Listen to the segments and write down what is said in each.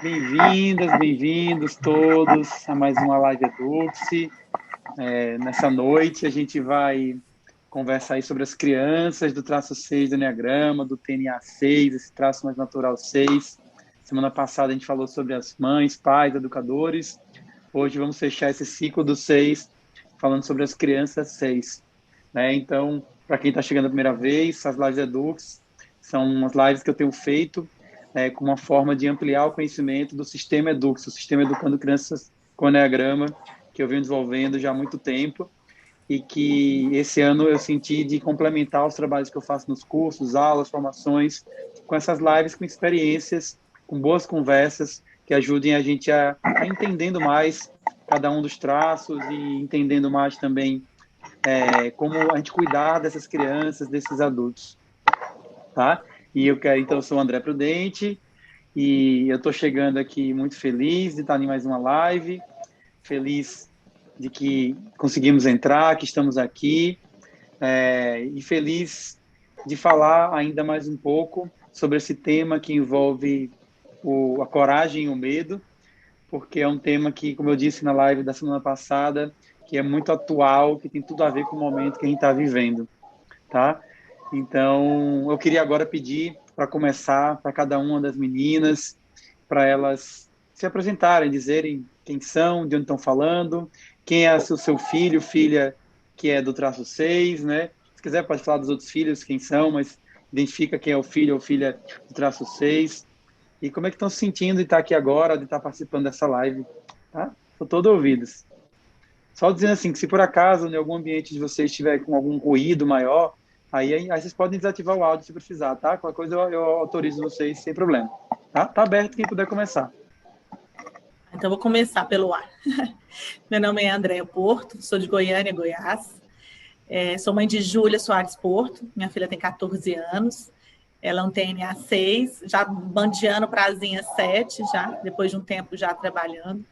Bem-vindas, bem-vindos todos a mais uma Live Eduque-se. Nessa noite a gente vai conversar aí sobre as crianças do traço 6 do Enneagrama, do TNA 6, esse traço mais natural 6. Semana passada a gente falou sobre as mães, pais, educadores. Hoje vamos fechar esse ciclo do 6 falando sobre as crianças 6. Então, para quem está chegando a primeira vez, as Lives Eduque-se são umas lives que eu tenho feito com uma forma de ampliar o conhecimento do sistema Eduque-se, o sistema Educando Crianças com Enneagrama, que eu venho desenvolvendo já há muito tempo e que esse ano eu senti de complementar os trabalhos que eu faço nos cursos, aulas, formações, com essas lives, com experiências, com boas conversas que ajudem a gente a entendendo mais cada um dos traços e entendendo mais também como a gente cuidar dessas crianças, desses adultos, tá? Então, eu sou o André Prudente e eu estou chegando aqui muito feliz de estar em mais uma live, feliz de que conseguimos entrar, que estamos aqui, e feliz de falar ainda mais um pouco sobre esse tema que envolve a coragem e o medo, porque é um tema que, como eu disse na live da semana passada, que é muito atual, que tem tudo a ver com o momento que a gente está vivendo, tá? Então, eu queria agora pedir para começar para cada uma das meninas, para elas se apresentarem, dizerem quem são, de onde estão falando, quem é o seu filho, filha que é do traço 6, né? Se quiser pode falar dos outros filhos, quem são, mas identifica quem é o filho ou filha do traço 6. E como é que estão se sentindo de estar aqui agora, de estar participando dessa live, tá? Estou todo ouvidos. Só dizendo assim, que se por acaso em algum ambiente de vocês estiver com algum ruído maior, aí vocês podem desativar o áudio se precisar, tá? Qualquer coisa eu autorizo vocês sem problema. Tá? Tá aberto quem puder começar. Então, vou começar pelo ar. Meu nome é Andréa Porto, sou de Goiânia, Goiás. Sou mãe de Júlia Soares Porto, minha filha tem 14 anos. Ela é um TNA 6, já bandeando para a Zinha 7, já, depois de um tempo já trabalhando.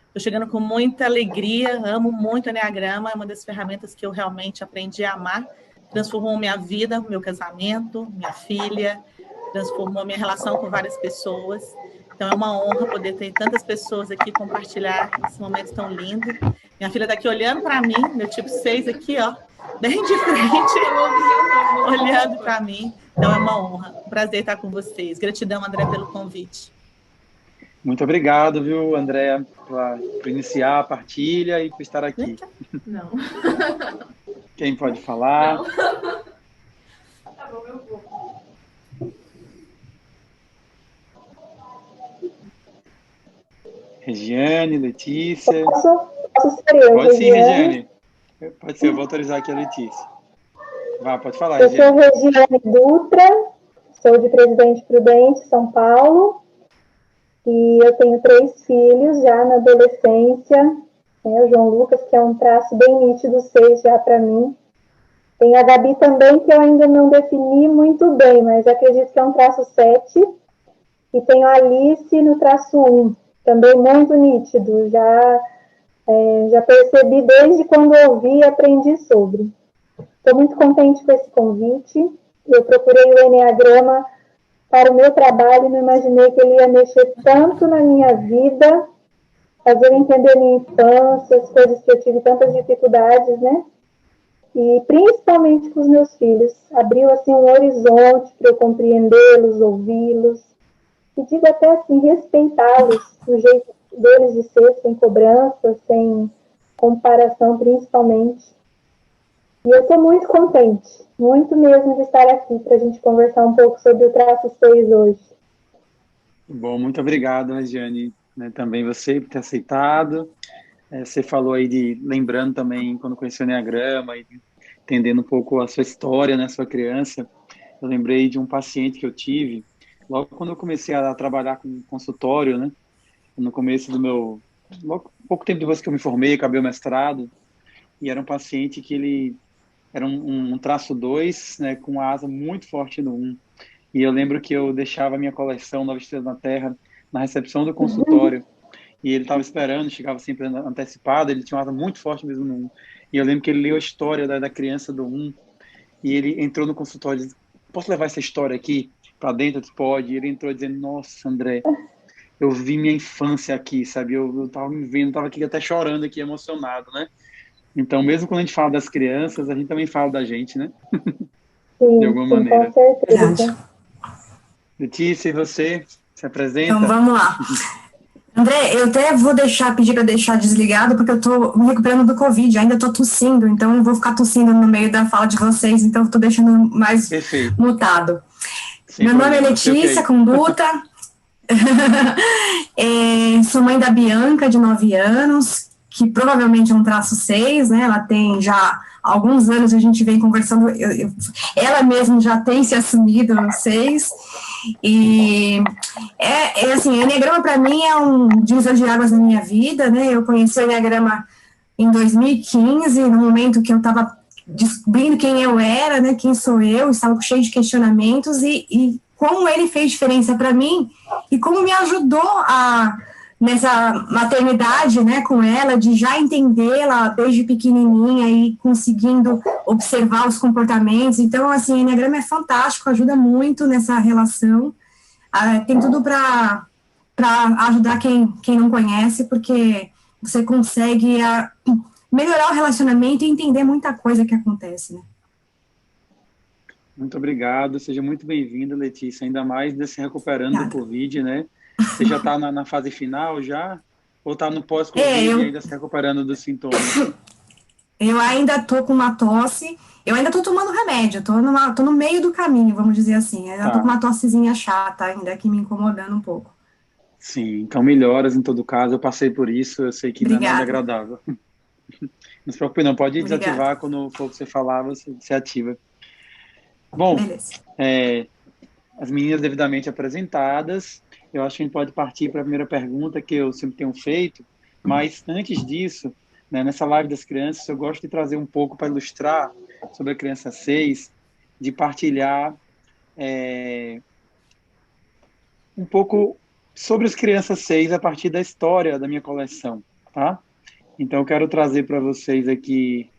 Estou chegando com muita alegria, amo muito o Enneagrama, é uma das ferramentas que eu realmente aprendi a amar. Transformou minha vida, meu casamento, minha filha, transformou minha relação com várias pessoas. Então, é uma honra poder ter tantas pessoas aqui compartilhar esse momento tão lindo. Minha filha está aqui olhando para mim, meu tipo 6 aqui, ó, bem de frente, olhando para mim. Então, é uma honra, um prazer estar com vocês. Gratidão, André, pelo convite. Muito obrigado, viu, Andréa, por iniciar a partilha e por estar aqui. Não. Quem pode falar? Não. Tá bom, eu vou. Regiane, Letícia. Posso ser eu, pode sim, Regiane. Pode ser, eu vou autorizar aqui a Letícia. Pode falar, eu Regiane. Eu sou Regiane Dutra, sou de Presidente Prudente, São Paulo, e eu tenho 3 filhos já na adolescência, o João Lucas, que é um traço bem nítido, 6 já para mim. Tem a Gabi também, que eu ainda não defini muito bem, mas acredito que é um traço 7. E tenho a Alice no traço 1, também muito nítido, já percebi desde quando ouvi e aprendi sobre. Estou muito contente com esse convite. Eu procurei o Enneagrama para o meu trabalho e não imaginei que ele ia mexer tanto na minha vida, fazer eu entender minha infância, as coisas que eu tive tantas dificuldades, né? E principalmente com os meus filhos. Abriu assim um horizonte para eu compreendê-los, ouvi-los, e digo até assim, respeitá-los, o jeito deles de ser, sem cobrança, sem comparação, principalmente. E eu estou muito contente, muito mesmo, de estar aqui para a gente conversar um pouco sobre o traço 6 hoje. Bom, muito obrigado, Regiane, também você por ter aceitado. Você falou aí lembrando também, quando conheceu o Enneagrama, e entendendo um pouco a sua história, né, sua criança. Eu lembrei de um paciente que eu tive, logo quando eu comecei a trabalhar com consultório, né, no começo logo pouco tempo depois que eu me formei, acabei o mestrado, e era um paciente que ele era um traço 2, né, com uma asa muito forte no 1. E eu lembro que eu deixava a minha coleção Nova Estrela na Terra na recepção do consultório, e ele estava esperando, chegava sempre antecipado, ele tinha uma asa muito forte mesmo no 1. E eu lembro que ele leu a história da criança do 1, e ele entrou no consultório e disse: posso levar essa história aqui para dentro? Eu disse: pode. E ele entrou dizendo: nossa, André, eu vi minha infância aqui, sabe? Eu tava me vendo, tava aqui até chorando aqui, emocionado, né? Então, mesmo quando a gente fala das crianças, a gente também fala da gente, né? De Sim, alguma sim, com maneira. Verdade. certeza. Letícia, e você? Se Então, apresenta? vamos lá. André, eu até vou pedir para deixar desligado, porque eu estou me recuperando do Covid, ainda estou tossindo, então eu vou ficar tossindo no meio da fala de vocês, então estou deixando mais Perfeito, mutado. sem Meu nome é problema, sei o que é Letícia, isso. com Duta, sou mãe da Bianca, de 9 anos, que provavelmente é um traço 6, né? Ela tem já alguns anos, a gente vem conversando, ela mesma já tem se assumido 6, e assim, Enneagrama para mim é um divisor de águas na minha vida, né? Eu conheci o Enneagrama em 2015, no momento que eu estava descobrindo quem eu era, né? Quem sou eu, estava cheio de questionamentos e como ele fez diferença para mim e como me ajudou nessa maternidade, né, com ela, de já entendê-la desde pequenininha e conseguindo observar os comportamentos. Então, assim, o Enneagrama é fantástico, ajuda muito nessa relação. Tem tudo para ajudar quem não conhece, porque você consegue melhorar o relacionamento e entender muita coisa que acontece, né? Muito obrigado, seja muito bem-vinda, Letícia, ainda mais se recuperando do Obrigada. Covid, né? Você já está na fase final já? Ou está no pós-Covid e Eu ainda se recuperando dos sintomas? Eu ainda tô com uma tosse, eu ainda tô tomando remédio, tô no meio do caminho, vamos dizer assim. Ainda tô com Tá, uma tossezinha chata, ainda aqui me incomodando um pouco. sim, então melhoras em todo caso, eu passei por isso, eu sei que não é nada Obrigada, agradável. Não se preocupe não, pode obrigada. desativar quando for o que você falar, você ativa. Bom, Beleza. as meninas devidamente apresentadas, eu acho que a gente pode partir para a primeira pergunta que eu sempre tenho feito, mas antes disso, né, nessa live das crianças, eu gosto de trazer um pouco para ilustrar sobre a criança 6, de partilhar um pouco sobre as crianças 6 a partir da história da minha coleção, tá? Então, eu quero trazer para vocês aqui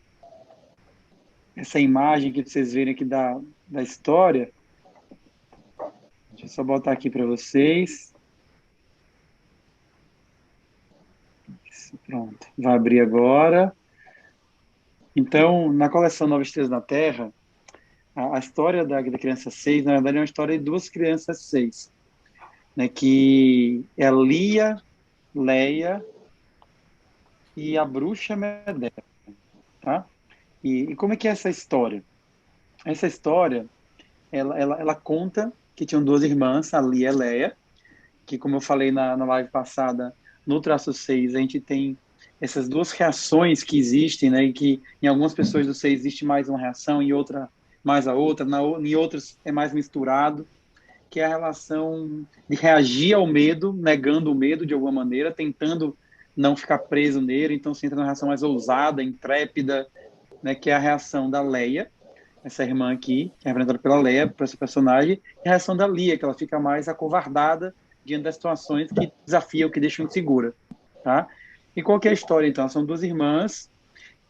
essa imagem que vocês verem aqui da história. Deixa eu só botar aqui para vocês. Isso, pronto. Vai abrir agora. Então, na coleção Nova Estrelas na Terra, a história da criança 6, na verdade, é uma história de duas crianças 6, né, que é a Lia, Leia e a bruxa Medeia, tá? E como é que é essa história? Essa história, ela conta que tinham duas irmãs, a Lia e a Leia, que, como eu falei na live passada, no traço 6, a gente tem essas duas reações que existem, né, e que em algumas pessoas do 6 existe mais uma reação, em outra mais a outra, em outras é mais misturado, que é a relação de reagir ao medo, negando o medo de alguma maneira, tentando não ficar preso nele, então se entra numa reação mais ousada, intrépida, né, que é a reação da Leia, essa irmã aqui, que é representada pela Leia, por esse personagem, e a reação da Lia, que ela fica mais acovardada diante das situações que desafiam, que deixam insegura, tá? E qual que é a história, então? São duas irmãs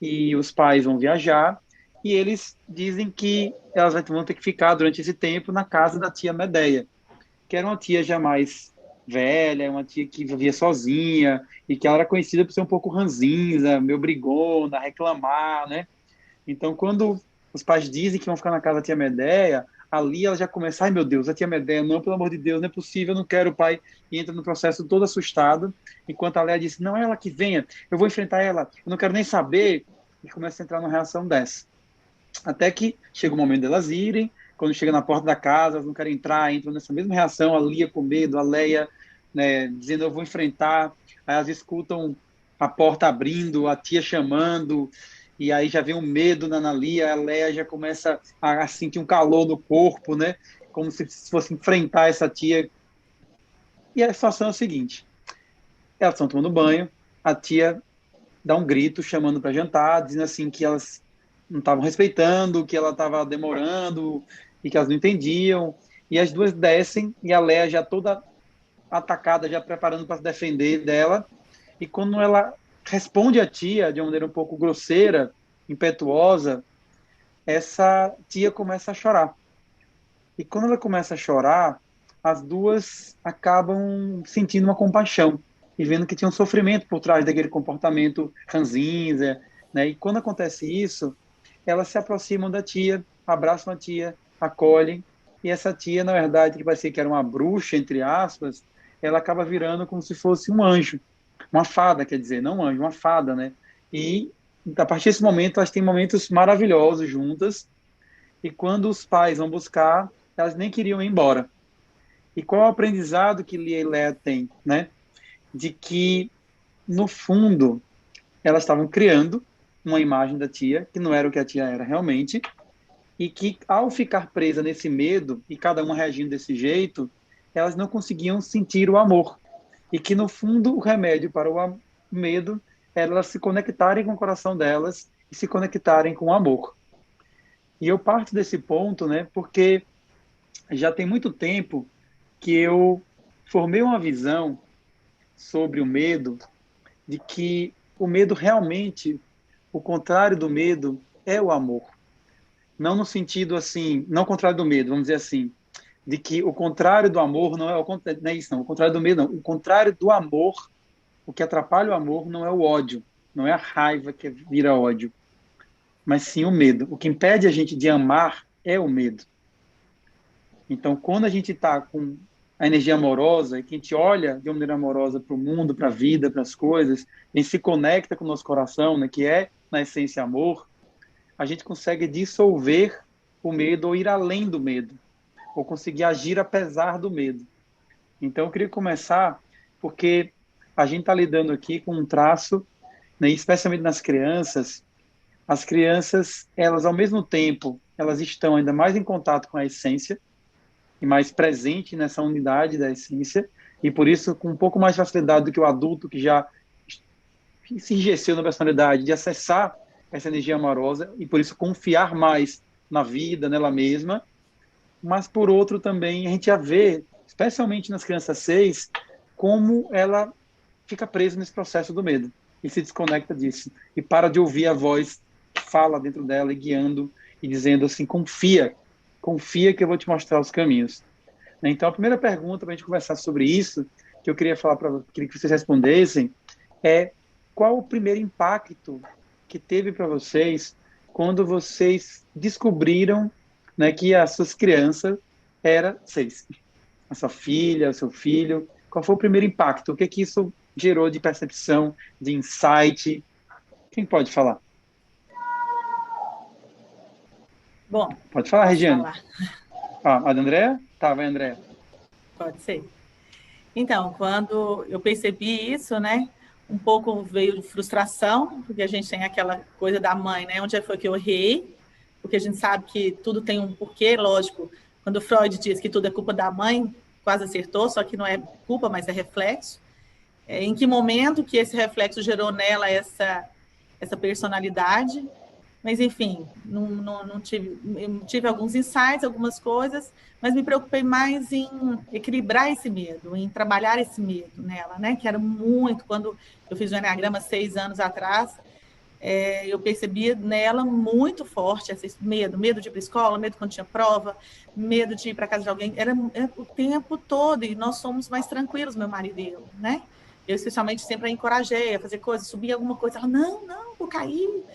e os pais vão viajar e eles dizem que elas vão ter que ficar durante esse tempo na casa da tia Medeia, que era uma tia já mais velha, uma tia que vivia sozinha e que ela era conhecida por ser um pouco ranzinza, meio brigona, reclamar, né? Então, quando os pais dizem que vão ficar na casa da tia Medeia, ali ela já começa, ai meu Deus, a tia Medeia, não, pelo amor de Deus, não é possível, eu não quero o pai, e entra no processo todo assustado, enquanto a Leia disse, não é ela que venha, eu vou enfrentar ela, eu não quero nem saber, e começa a entrar numa reação dessa. Até que chega o momento delas irem, quando chega na porta da casa, elas não querem entrar, entram nessa mesma reação, a Lia com medo, a Leia, né, dizendo, eu vou enfrentar, aí elas escutam a porta abrindo, a tia chamando, e aí já vem um medo na Ana Lia, a Leia já começa a sentir um calor no corpo, né, como se fosse enfrentar essa tia. E a situação é o seguinte, elas estão tomando banho, a tia dá um grito chamando para jantar, dizendo assim que elas não estavam respeitando, que ela estava demorando e que elas não entendiam. E as duas descem e a Leia já toda atacada, já preparando para se defender dela. E quando ela responde à tia de uma maneira um pouco grosseira, impetuosa, essa tia começa a chorar. E quando ela começa a chorar, as duas acabam sentindo uma compaixão e vendo que tinha um sofrimento por trás daquele comportamento ranzinza, né? E quando acontece isso, elas se aproximam da tia, abraçam a tia, acolhem, e essa tia, na verdade, que parecia que era uma bruxa, entre aspas, ela acaba virando como se fosse um anjo, uma fada, quer dizer, não um anjo, uma fada, né? E a partir desse momento, elas têm momentos maravilhosos juntas, e quando os pais vão buscar, elas nem queriam ir embora. E qual é o aprendizado que Lia e Leia têm, né? De que, no fundo, elas estavam criando uma imagem da tia, que não era o que a tia era realmente, e que, ao ficar presa nesse medo, e cada uma reagindo desse jeito, elas não conseguiam sentir o amor. E que, no fundo, o remédio para o medo era elas se conectarem com o coração delas e se conectarem com o amor. E eu parto desse ponto, né, porque já tem muito tempo que eu formei uma visão sobre o medo, de que o medo realmente, o contrário do medo, é o amor. Não no sentido assim, não o contrário do medo, vamos dizer assim, de que o contrário do amor não é isso, não. O contrário do medo, não. O contrário do amor, o que atrapalha o amor não é o ódio, não é a raiva que vira ódio, mas sim o medo. O que impede a gente de amar é o medo. Então, quando a gente está com a energia amorosa e que a gente olha de uma maneira amorosa para o mundo, para a vida, para as coisas, e se conecta com o nosso coração, né, que é, na essência, amor, a gente consegue dissolver o medo ou ir além do medo, ou conseguir agir apesar do medo. Então, eu queria começar porque a gente está lidando aqui com um traço, né, especialmente nas crianças. As crianças, elas, ao mesmo tempo, elas estão ainda mais em contato com a essência, e mais presente nessa unidade da essência, e por isso com um pouco mais de facilidade do que o adulto que já se enrijeceu na personalidade, de acessar essa energia amorosa, e por isso confiar mais na vida, nela mesma. Mas por outro também, a gente já vê, especialmente nas crianças 6, como ela fica presa nesse processo do medo, e se desconecta disso, e para de ouvir a voz que fala dentro dela, e guiando, e dizendo assim, confia que eu vou te mostrar os caminhos. Então, a primeira pergunta para a gente conversar sobre isso, que eu queria que vocês respondessem, é qual o primeiro impacto que teve para vocês quando vocês descobriram, né, que as suas crianças eram 6? A sua filha, o seu filho, qual foi o primeiro impacto? O que isso gerou de percepção, de insight? Quem pode falar? Bom, pode falar, Regiane. Falar. A da Andréa? Tá, vai, Andréa. Pode ser. Então, quando eu percebi isso, né, um pouco veio de frustração, porque a gente tem aquela coisa da mãe, né, onde foi que eu errei, porque a gente sabe que tudo tem um porquê, lógico. Quando Freud diz que tudo é culpa da mãe, quase acertou, só que não é culpa, mas é reflexo. Em que momento que esse reflexo gerou nela essa personalidade? Mas, enfim, não tive alguns insights, algumas coisas, mas me preocupei mais em equilibrar esse medo, em trabalhar esse medo nela, né? Que era muito, quando eu fiz o Enneagrama 6 anos atrás, eu percebia nela muito forte esse medo de ir para a escola, medo quando tinha prova, medo de ir para casa de alguém, era o tempo todo, e nós somos mais tranquilos, meu marido e eu, né? Eu, especialmente, sempre a encorajei a fazer coisas, subir alguma coisa, ela, não, vou cair.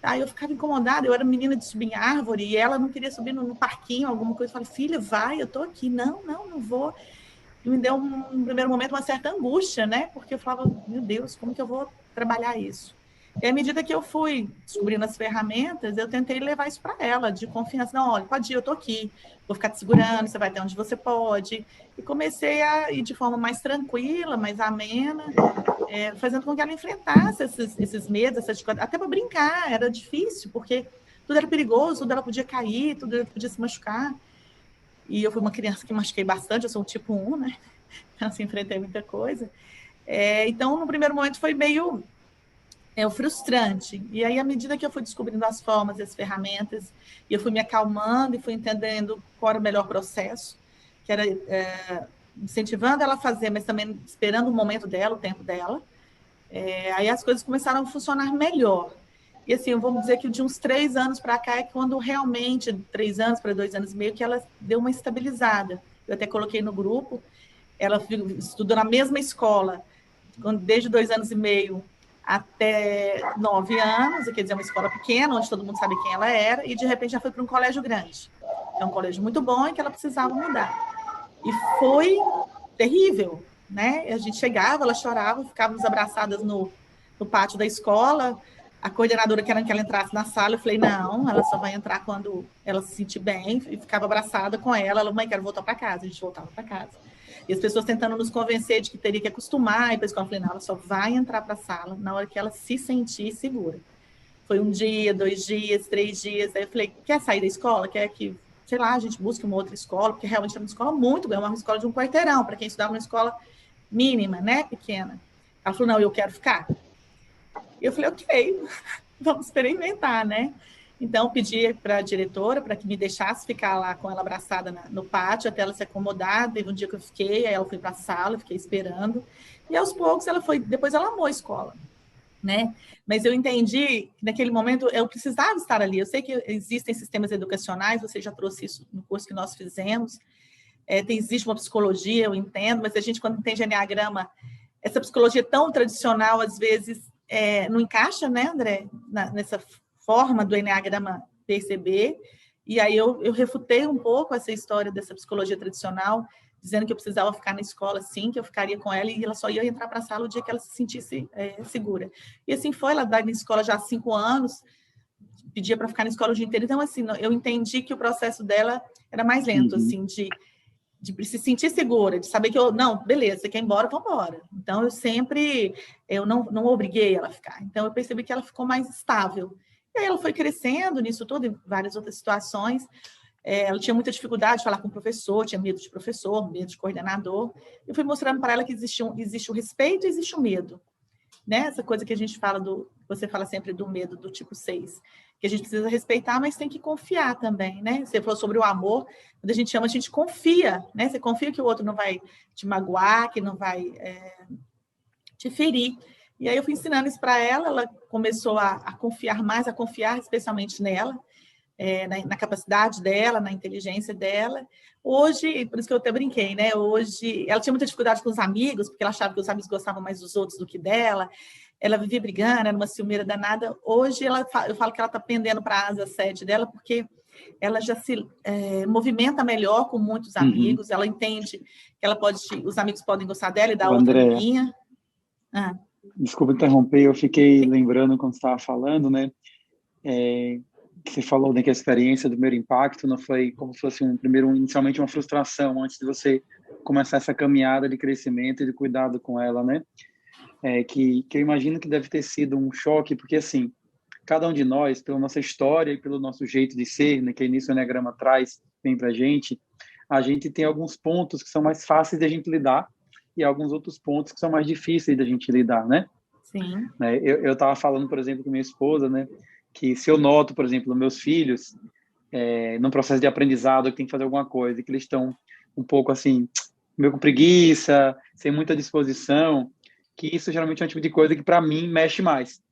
Aí eu ficava incomodada, eu era menina de subir em árvore, e ela não queria subir no parquinho, alguma coisa. Eu falei, filha, vai, eu tô aqui. Não vou. E me deu, no primeiro momento, uma certa angústia, né? Porque eu falava, meu Deus, como que eu vou trabalhar isso? E à medida que eu fui descobrindo as ferramentas, eu tentei levar isso para ela, de confiança. Não, olha, pode ir, eu tô aqui, vou ficar te segurando, você vai até onde você pode. E comecei a ir de forma mais tranquila, mais amena, fazendo com que ela enfrentasse esses medos, até para brincar, era difícil, porque tudo era perigoso, tudo ela podia cair, tudo ela podia se machucar. E eu fui uma criança que machuquei bastante, eu sou um tipo 1, né? Então, assim, enfrentei muita coisa. Então, no primeiro momento, foi meio frustrante. E aí, à medida que eu fui descobrindo as formas, as ferramentas, e eu fui me acalmando e fui entendendo qual era o melhor processo, que era incentivando ela a fazer, mas também esperando o momento dela, o tempo dela, aí as coisas começaram a funcionar melhor. E assim, vamos dizer que de uns 3 anos para cá é quando realmente, 3 anos para 2 anos e meio, que ela deu uma estabilizada. eu até coloquei no grupo, ela estudou na mesma escola, desde 2 anos e meio até 9 anos, quer dizer, uma escola pequena, onde todo mundo sabe quem ela era, e de repente já foi para um colégio grande. É um colégio muito bom e que ela precisava mudar. E foi terrível, né? A gente chegava, ela chorava, ficávamos abraçadas no pátio da escola. A coordenadora querendo que ela entrasse na sala, eu falei, não, ela só vai entrar quando ela se sentir bem, e ficava abraçada com ela. Ela, mãe, quero voltar para casa. A gente voltava para casa. E as pessoas tentando nos convencer de que teria que acostumar, e para a escola, eu falei, não, ela só vai entrar para a sala na hora que ela se sentir segura. Foi 1 dia, 2 dias, 3 dias, aí eu falei, quer sair da escola? Quer que, sei lá, a gente busque uma outra escola? Porque realmente era uma escola muito grande, uma escola de um quarteirão, para quem estudava numa escola mínima, né, pequena. Ela falou, não, eu quero ficar. Eu falei, ok, vamos experimentar, né? Então, pedi para a diretora para que me deixasse ficar lá com ela abraçada no pátio, até ela se acomodar. Teve um dia que eu fiquei, aí ela foi para a sala, eu fiquei esperando. E, aos poucos, ela foi... Depois, ela amou a escola, né? Mas eu entendi que, naquele momento, eu precisava estar ali. Eu sei que existem sistemas educacionais, você já trouxe isso no curso que nós fizemos. Existe uma psicologia, eu entendo, mas a gente, quando entende enneagrama, essa psicologia tão tradicional, às vezes, não encaixa, né, André, nessa forma do enneagrama perceber. E aí eu refutei um pouco essa história dessa psicologia tradicional, dizendo que eu precisava ficar na escola, sim, que eu ficaria com ela, e ela só ia entrar para a sala o dia que ela se sentisse segura. E assim foi, ela está na escola já há 5 anos, pedia para ficar na escola o dia inteiro. Então, assim, eu entendi que o processo dela era mais lento, assim, de se sentir segura, de saber que não, beleza, você quer ir embora, vamos embora. Então, eu não obriguei ela a ficar. Então, eu percebi que ela ficou mais estável. E aí ela foi crescendo nisso tudo, em várias outras situações. Ela tinha muita dificuldade de falar com o professor, tinha medo de professor, medo de coordenador. Eu fui mostrando para ela que existe o respeito e existe o medo. Né? Essa coisa que a gente fala você fala sempre do medo do tipo 6, que a gente precisa respeitar, mas tem que confiar também, né? Você falou sobre o amor, quando a gente ama, a gente confia, né? Você confia que o outro não vai te magoar, que não vai te ferir. E aí eu fui ensinando isso para ela, ela começou a confiar mais, a confiar especialmente nela, na capacidade dela, na inteligência dela. Hoje, por isso que eu até brinquei, né? Hoje, ela tinha muita dificuldade com os amigos, porque ela achava que os amigos gostavam mais dos outros do que dela. Ela vivia brigando, era uma ciumeira danada. Hoje, eu falo que ela está pendendo para a asa 7 dela, porque ela já se movimenta melhor com muitos amigos. Ela entende que os amigos podem gostar dela e da outra amiguinha. Desculpa interromper, eu fiquei lembrando quando você estava falando, né? Que você falou, né, que a experiência do primeiro impacto não foi como se fosse inicialmente uma frustração antes de você começar essa caminhada de crescimento e de cuidado com ela, né? Que eu imagino que deve ter sido um choque, porque assim, cada um de nós, pela nossa história e pelo nosso jeito de ser, né, que o início do Enneagrama traz bem para a gente tem alguns pontos que são mais fáceis de a gente lidar e alguns outros pontos que são mais difíceis da gente lidar, né? Sim. Eu estava falando, por exemplo, com minha esposa, né, que se eu noto, por exemplo, meus filhos, num processo de aprendizado, que tem que fazer alguma coisa, que eles estão um pouco assim, meio com preguiça, sem muita disposição, que isso geralmente é um tipo de coisa que para mim mexe mais.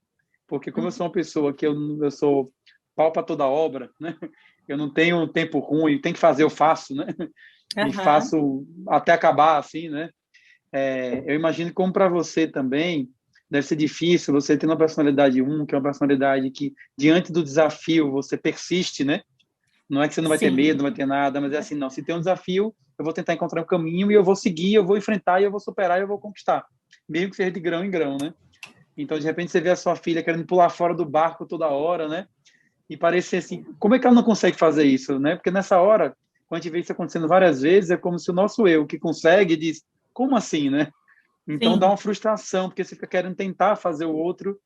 Porque como eu sou uma pessoa que eu sou pau para toda obra, né? Eu não tenho um tempo ruim, tem que fazer, eu faço, né? E faço até acabar, assim, né? Eu imagino que como para você também deve ser difícil você ter uma personalidade 1, que é uma personalidade que, diante do desafio, você persiste, né? Não é que você não vai ter medo, não vai ter nada, mas é assim, não, se tem um desafio, eu vou tentar encontrar um caminho e eu vou seguir, eu vou enfrentar, e eu vou superar, e eu vou conquistar. Mesmo que seja de grão em grão, né? Então, de repente, você vê a sua filha querendo pular fora do barco toda hora, né? E parecer assim, como é que ela não consegue fazer isso, né? Porque nessa hora, quando a gente vê isso acontecendo várias vezes, é como se o nosso eu, que consegue, diz, como assim, né? Então, dá uma frustração, porque você fica querendo tentar fazer o outro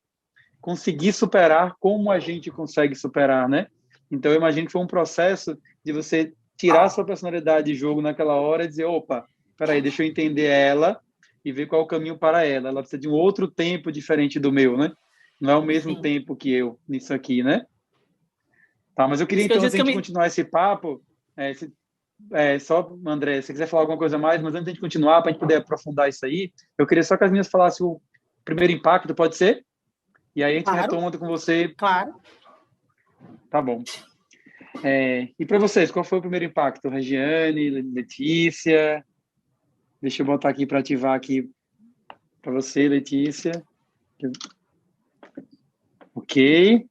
conseguir superar como a gente consegue superar, né? Então, eu imagino que foi um processo de você tirar a sua personalidade de jogo naquela hora e dizer, opa, peraí, deixa eu entender ela e ver qual é o caminho para ela. Ela precisa de um outro tempo diferente do meu, né? Não é o mesmo tempo que eu nisso aqui, né? Tá, mas eu queria, então, antes de a gente continuar esse papo, só, André, se você quiser falar alguma coisa mais, mas antes de a gente continuar, para a gente poder aprofundar isso aí, eu queria só que as meninas falassem o primeiro impacto, pode ser? E aí a gente retoma com você. Claro. Tá bom. E para vocês, qual foi o primeiro impacto? Regiane, Letícia? Deixa eu botar aqui para ativar aqui para você, Letícia. Ok.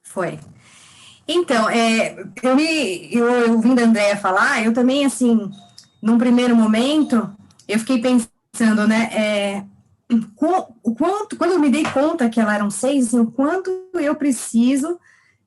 Foi. Então, eu ouvindo a Andrea falar, eu também, assim, num primeiro momento, eu fiquei pensando, né, quando eu me dei conta que ela eram 6, assim, o quanto eu preciso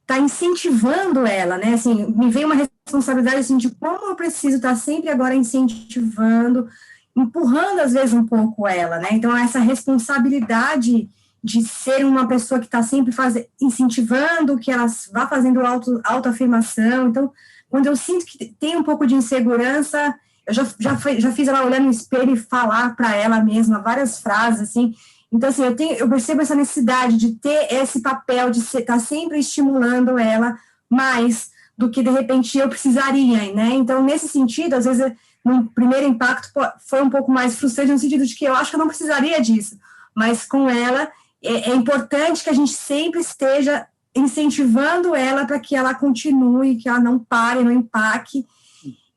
estar incentivando ela, né, assim, me veio uma responsabilidade, assim, de como eu preciso estar sempre agora incentivando, empurrando, às vezes, um pouco ela, né, então essa responsabilidade de ser uma pessoa que está sempre incentivando que ela vá fazendo autoafirmação. Então, quando eu sinto que tem um pouco de insegurança, eu já fiz ela olhar no espelho e falar para ela mesma várias frases, assim. Então, assim, eu percebo essa necessidade de ter esse papel de estar sempre estimulando ela mais do que, de repente, eu precisaria, né? Então, nesse sentido, às vezes, no primeiro impacto, foi um pouco mais frustrante, no sentido de que eu acho que eu não precisaria disso, mas com ela é importante que a gente sempre esteja incentivando ela para que ela continue, que ela não pare, não empaque.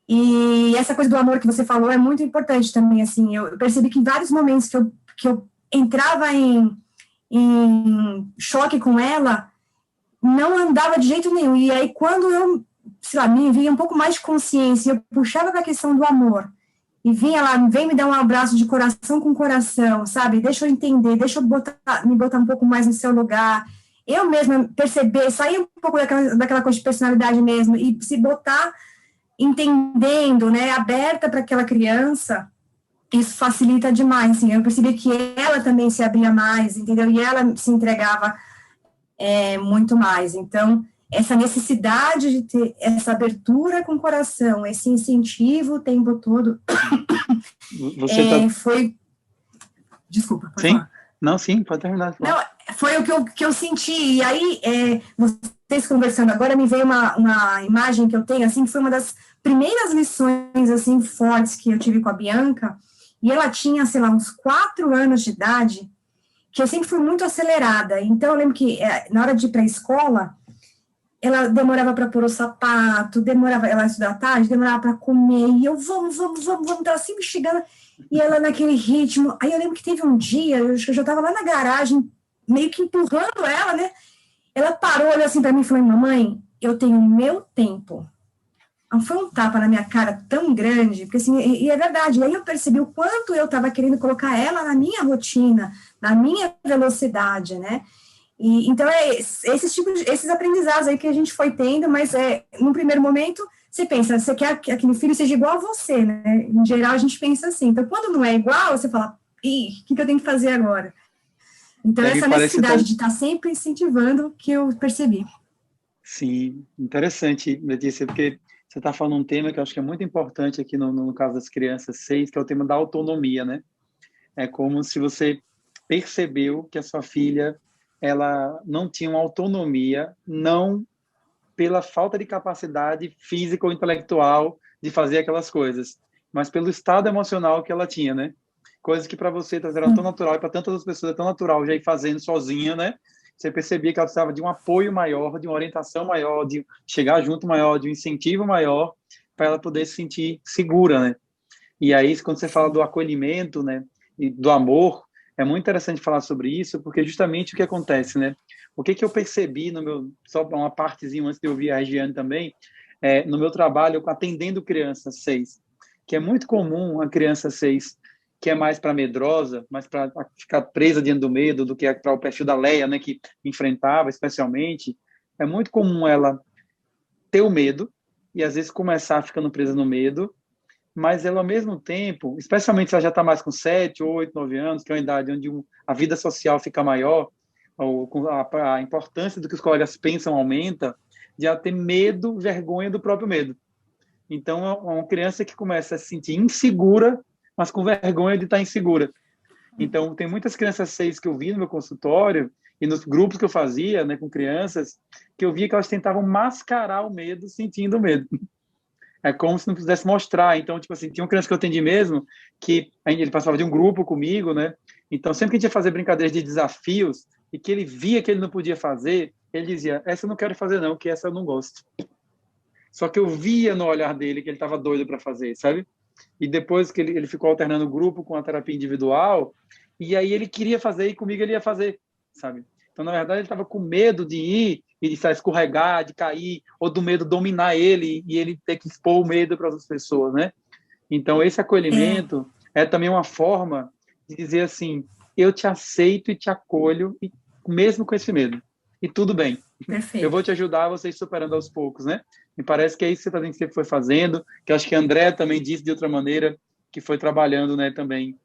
E essa coisa do amor que você falou é muito importante também, assim, eu percebi que em vários momentos que eu entrava em choque com ela, não andava de jeito nenhum. E aí, quando eu, sei lá, me vinha um pouco mais de consciência, eu puxava para a questão do amor, e vinha lá, vem me dar um abraço de coração com coração, sabe? Deixa eu entender, deixa eu me botar um pouco mais no seu lugar. Eu mesma perceber, sair um pouco daquela coisa de personalidade mesmo, e se botar entendendo, né, aberta para aquela criança, isso facilita demais, assim. Eu percebi que ela também se abria mais, entendeu? E ela se entregava muito mais. Então, essa necessidade de ter essa abertura com o coração, esse incentivo o tempo todo, foi... Desculpa, pode Sim? falar. Não, sim, pode terminar. Não, foi o que eu senti, e aí, vocês conversando agora, me veio uma imagem que eu tenho, assim, que foi uma das primeiras lições, assim, fortes que eu tive com a Bianca, e ela tinha, sei lá, uns 4 anos de idade, que eu sempre fui muito acelerada. Então, eu lembro que na hora de ir para a escola, ela demorava para pôr o sapato, ela estudava à tarde, demorava para comer, e eu, vamos, estava sempre chegando, e ela naquele ritmo. Aí eu lembro que teve um dia, eu já estava lá na garagem, meio que empurrando ela, né? Ela parou, olhou assim para mim e falou: mamãe, eu tenho o meu tempo. Foi um tapa na minha cara tão grande, porque assim, e é verdade, e aí eu percebi o quanto eu estava querendo colocar ela na minha rotina, na minha velocidade, né? E, então, esses aprendizados aí que a gente foi tendo, mas num primeiro momento, você pensa, você quer que aquele filho seja igual a você, né? Em geral, a gente pensa assim. Então, quando não é igual, você fala, o que eu tenho que fazer agora? Então, essa necessidade de estar sempre incentivando que eu percebi. Sim, interessante, Letícia, porque você está falando um tema que eu acho que é muito importante aqui no caso das crianças 6, que é o tema da autonomia, né? É como se você percebeu que a sua filha ela não tinha uma autonomia, não pela falta de capacidade física ou intelectual de fazer aquelas coisas, mas pelo estado emocional que ela tinha, né? Coisas que para você era tão natural e para tantas outras pessoas é tão natural já ir fazendo sozinha, né? Você percebia que ela precisava de um apoio maior, de uma orientação maior, de chegar junto maior, de um incentivo maior, para ela poder se sentir segura, né? E aí, quando você fala do acolhimento, né, e do amor, é muito interessante falar sobre isso, porque justamente o que acontece, né? O que eu percebi no meu, só uma partezinha antes de eu ouvir a Regiane também, no meu trabalho atendendo crianças 6, que é muito comum a criança 6, que é mais para medrosa, mais para ficar presa diante do medo, do que para o perfil da Leia, né, que enfrentava especialmente, é muito comum ela ter o medo e às vezes começar ficando presa no medo, mas ela, ao mesmo tempo, especialmente se ela já está mais com 7, 8, 9 anos, que é uma idade onde a vida social fica maior, ou a importância do que os colegas pensam aumenta, de ela ter medo, vergonha do próprio medo. Então, é uma criança que começa a se sentir insegura, mas com vergonha de estar insegura. Então, tem muitas crianças 6 que eu vi no meu consultório, e nos grupos que eu fazia, né, com crianças, que eu via que elas tentavam mascarar o medo, sentindo medo. É como se não pudesse mostrar. Então, tipo assim, tinha uma criança que eu atendi mesmo, que ele passava de um grupo comigo, né? Então, sempre que a gente ia fazer brincadeiras de desafios, e que ele via que ele não podia fazer, ele dizia, essa eu não quero fazer não, que essa eu não gosto. Só que eu via no olhar dele que ele estava doido para fazer, sabe? E depois que ele ficou alternando o grupo com a terapia individual, e aí ele queria fazer e comigo ele ia fazer, sabe? Então, na verdade, ele estava com medo de ir e de escorregar, de cair, ou do medo dominar ele e ele ter que expor o medo para outras pessoas, né? Então, esse acolhimento é também uma forma de dizer assim, eu te aceito e te acolho, mesmo com esse medo. E tudo bem. Perfeito. Eu vou te ajudar a vocês superando aos poucos, né? Me parece que é isso que você sempre foi fazendo, que eu acho que a André também disse de outra maneira, que foi trabalhando, né, também.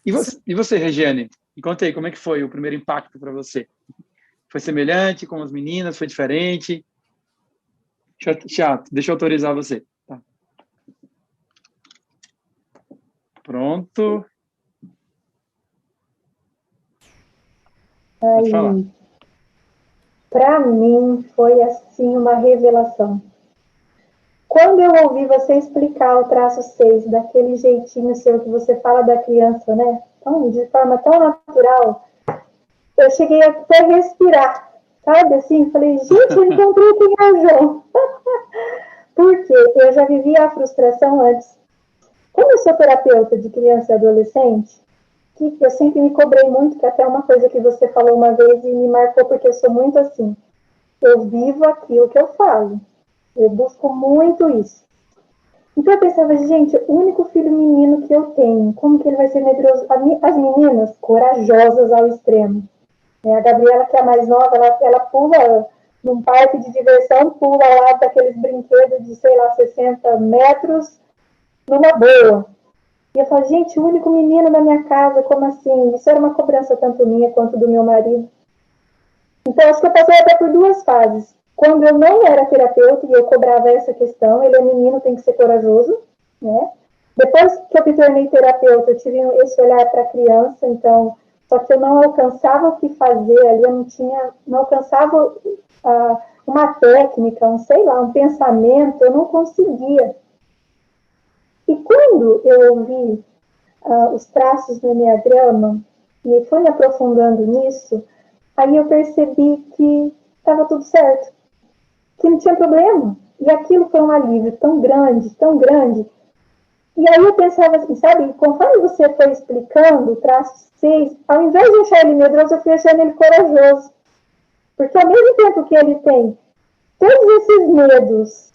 E você, Regiane? Me conta aí, como é que foi o primeiro impacto para você? Foi semelhante com as meninas? Foi diferente? Chato, deixa eu autorizar você. Tá. Pronto. Pode falar. Para mim, foi assim uma revelação. Quando eu ouvi você explicar o traço 6, daquele jeitinho seu que você fala da criança, né? Então, de forma tão natural, eu cheguei até a respirar, sabe? Assim, falei, gente, eu encontrei quem é o João. Porque eu já vivia a frustração antes. Como eu sou terapeuta de criança e adolescente, que eu sempre me cobrei muito, que até uma coisa que você falou uma vez e me marcou, porque eu sou muito assim. Eu vivo aquilo que eu falo. Eu busco muito isso. Então eu pensava, gente, o único filho menino que eu tenho, como que ele vai ser medroso? As meninas, corajosas ao extremo. A Gabriela, que é a mais nova, ela pula num parque de diversão, pula lá daqueles brinquedos de, sei lá, 60 metros, numa boa. E eu falo, gente, o único menino da minha casa, como assim? Isso era uma cobrança tanto minha quanto do meu marido. Então, acho que eu passei até por duas fases. Quando eu não era terapeuta e eu cobrava essa questão, ele é menino, tem que ser corajoso, né? Depois que eu me tornei terapeuta, eu tive esse olhar para a criança, então, só que eu não alcançava o que fazer ali, eu não alcançava uma técnica, sei lá, um pensamento, eu não conseguia. E quando eu ouvi os traços do Enneagrama e fui me aprofundando nisso, aí eu percebi que estava tudo certo, que não tinha problema. E aquilo foi um alívio tão grande, tão grande. E aí eu pensava assim, sabe, conforme você foi explicando o traço 6, ao invés de achar ele medroso, eu fui achando ele corajoso. Porque ao mesmo tempo que ele tem todos esses medos,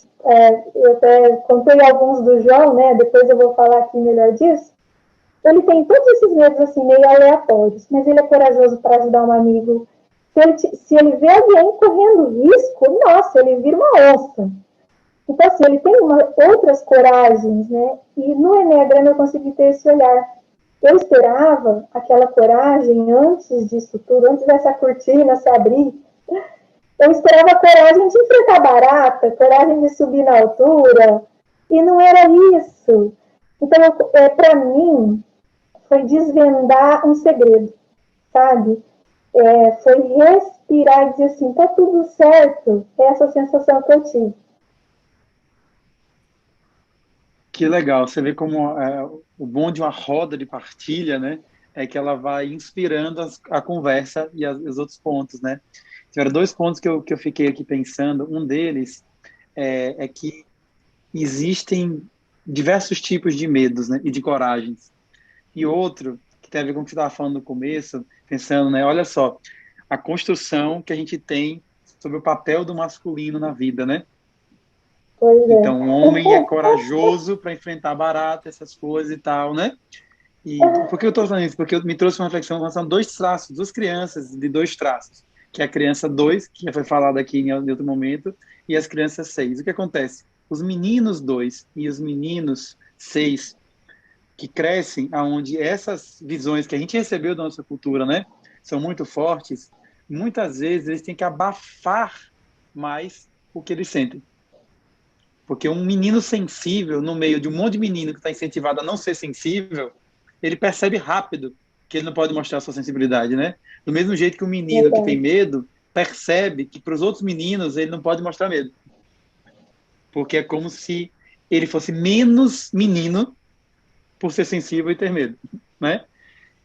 eu até contei alguns do João, né? Depois eu vou falar aqui melhor disso. Ele tem todos esses medos assim, meio aleatórios, mas ele é corajoso para ajudar um amigo. Se ele vê alguém correndo risco, nossa, ele vira uma onça. Então, assim, ele tem outras coragens, né? E no Enneagrama eu consegui ter esse olhar. Eu esperava aquela coragem antes disso tudo, antes dessa cortina se abrir. Eu esperava a coragem de enfrentar barata, coragem de subir na altura, e não era isso. Então, para mim, foi desvendar um segredo, sabe? Foi respirar e dizer assim, tá tudo certo. É essa sensação que eu tive. Que legal, você vê como o bom de uma roda de partilha, né, é que ela vai inspirando a conversa e os outros pontos, né. Tiveram dois pontos que eu fiquei aqui pensando. Um deles é que existem diversos tipos de medos, né, e de coragens. E outro, que tem a ver com o que você estava falando no começo, pensando, né, olha só, a construção que a gente tem sobre o papel do masculino na vida, né? Então, o homem é corajoso para enfrentar barata, essas coisas e tal, né? E por que eu estou falando isso? Porque me trouxe uma reflexão em relação a dois traços, duas crianças de dois traços, que é a criança 2, que já foi falado aqui em outro momento, e as crianças 6. O que acontece? Os meninos 2 e os meninos 6, que crescem aonde essas visões que a gente recebeu da nossa cultura, né, são muito fortes, muitas vezes eles têm que abafar mais o que eles sentem. Porque um menino sensível, no meio de um monte de menino que está incentivado a não ser sensível, ele percebe rápido que ele não pode mostrar a sua sensibilidade, né? Do mesmo jeito que um menino que tem medo percebe que para os outros meninos ele não pode mostrar medo. Porque é como se ele fosse menos menino por ser sensível e ter medo, né?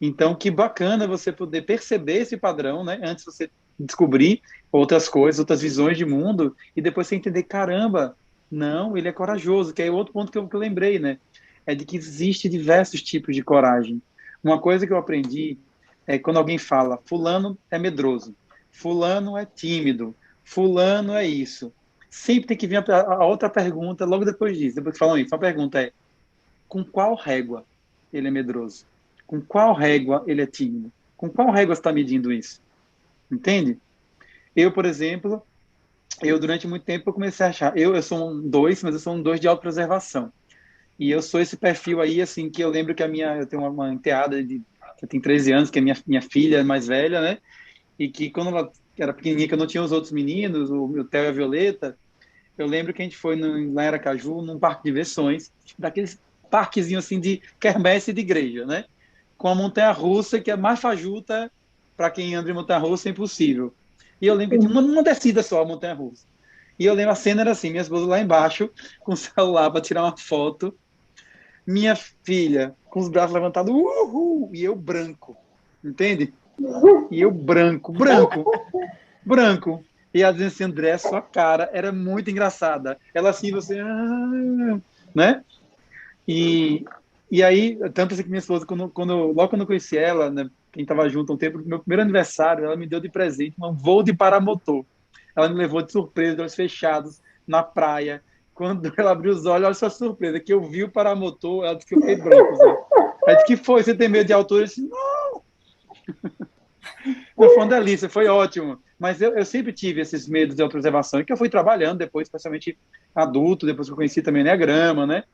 Então, que bacana você poder perceber esse padrão, né? Antes de você descobrir outras coisas, outras visões de mundo, e depois você entender, caramba, não, ele é corajoso, que é outro ponto que eu lembrei, né? É de que existe diversos tipos de coragem. Uma coisa que eu aprendi é quando alguém fala, fulano é medroso, fulano é tímido, fulano é isso. Sempre tem que vir a outra pergunta logo depois disso. Depois que falam isso, a pergunta é, com qual régua ele é medroso? Com qual régua ele é tímido? Com qual régua você está medindo isso? Entende? Eu, por exemplo, durante muito tempo eu comecei a achar, eu sou um 2, mas eu sou um 2 de autopreservação. E eu sou esse perfil aí, assim, que eu lembro que eu tenho uma enteada que tem 13 anos, que é minha filha mais velha, né? E que quando ela era pequenininha, que eu não tinha os outros meninos, o Theo e a Violeta, eu lembro que a gente foi lá em Aracaju, num parque de diversões, daqueles parquezinhos assim de quermesse de igreja, né? Com a montanha-russa, que é mais fajuta para quem anda em montanha-russa, é impossível. E eu lembro que tinha uma descida só, a montanha-russa. E eu lembro, a cena era assim, minha esposa lá embaixo, com o celular para tirar uma foto, minha filha com os braços levantados, uhul, e eu branco, entende? E eu branco. E ela dizendo assim, André, sua cara era muito engraçada. Ela assim, você... né? E aí, tanto assim que minha esposa, logo quando eu conheci ela, né, quem estava junto há um tempo, no meu primeiro aniversário, ela me deu de presente um voo de paramotor. Ela me levou de surpresa, de olhos fechados, na praia. Quando ela abriu os olhos, olha só a surpresa, que eu vi o paramotor, ela disse que eu fiquei branco. Assim. Ela disse, que foi? Você tem medo de altura? Eu disse, não! Foi uma delícia, foi ótimo. Mas eu sempre tive esses medos de autopreservação, e que eu fui trabalhando depois, especialmente adulto, depois que eu conheci também Enneagrama, né?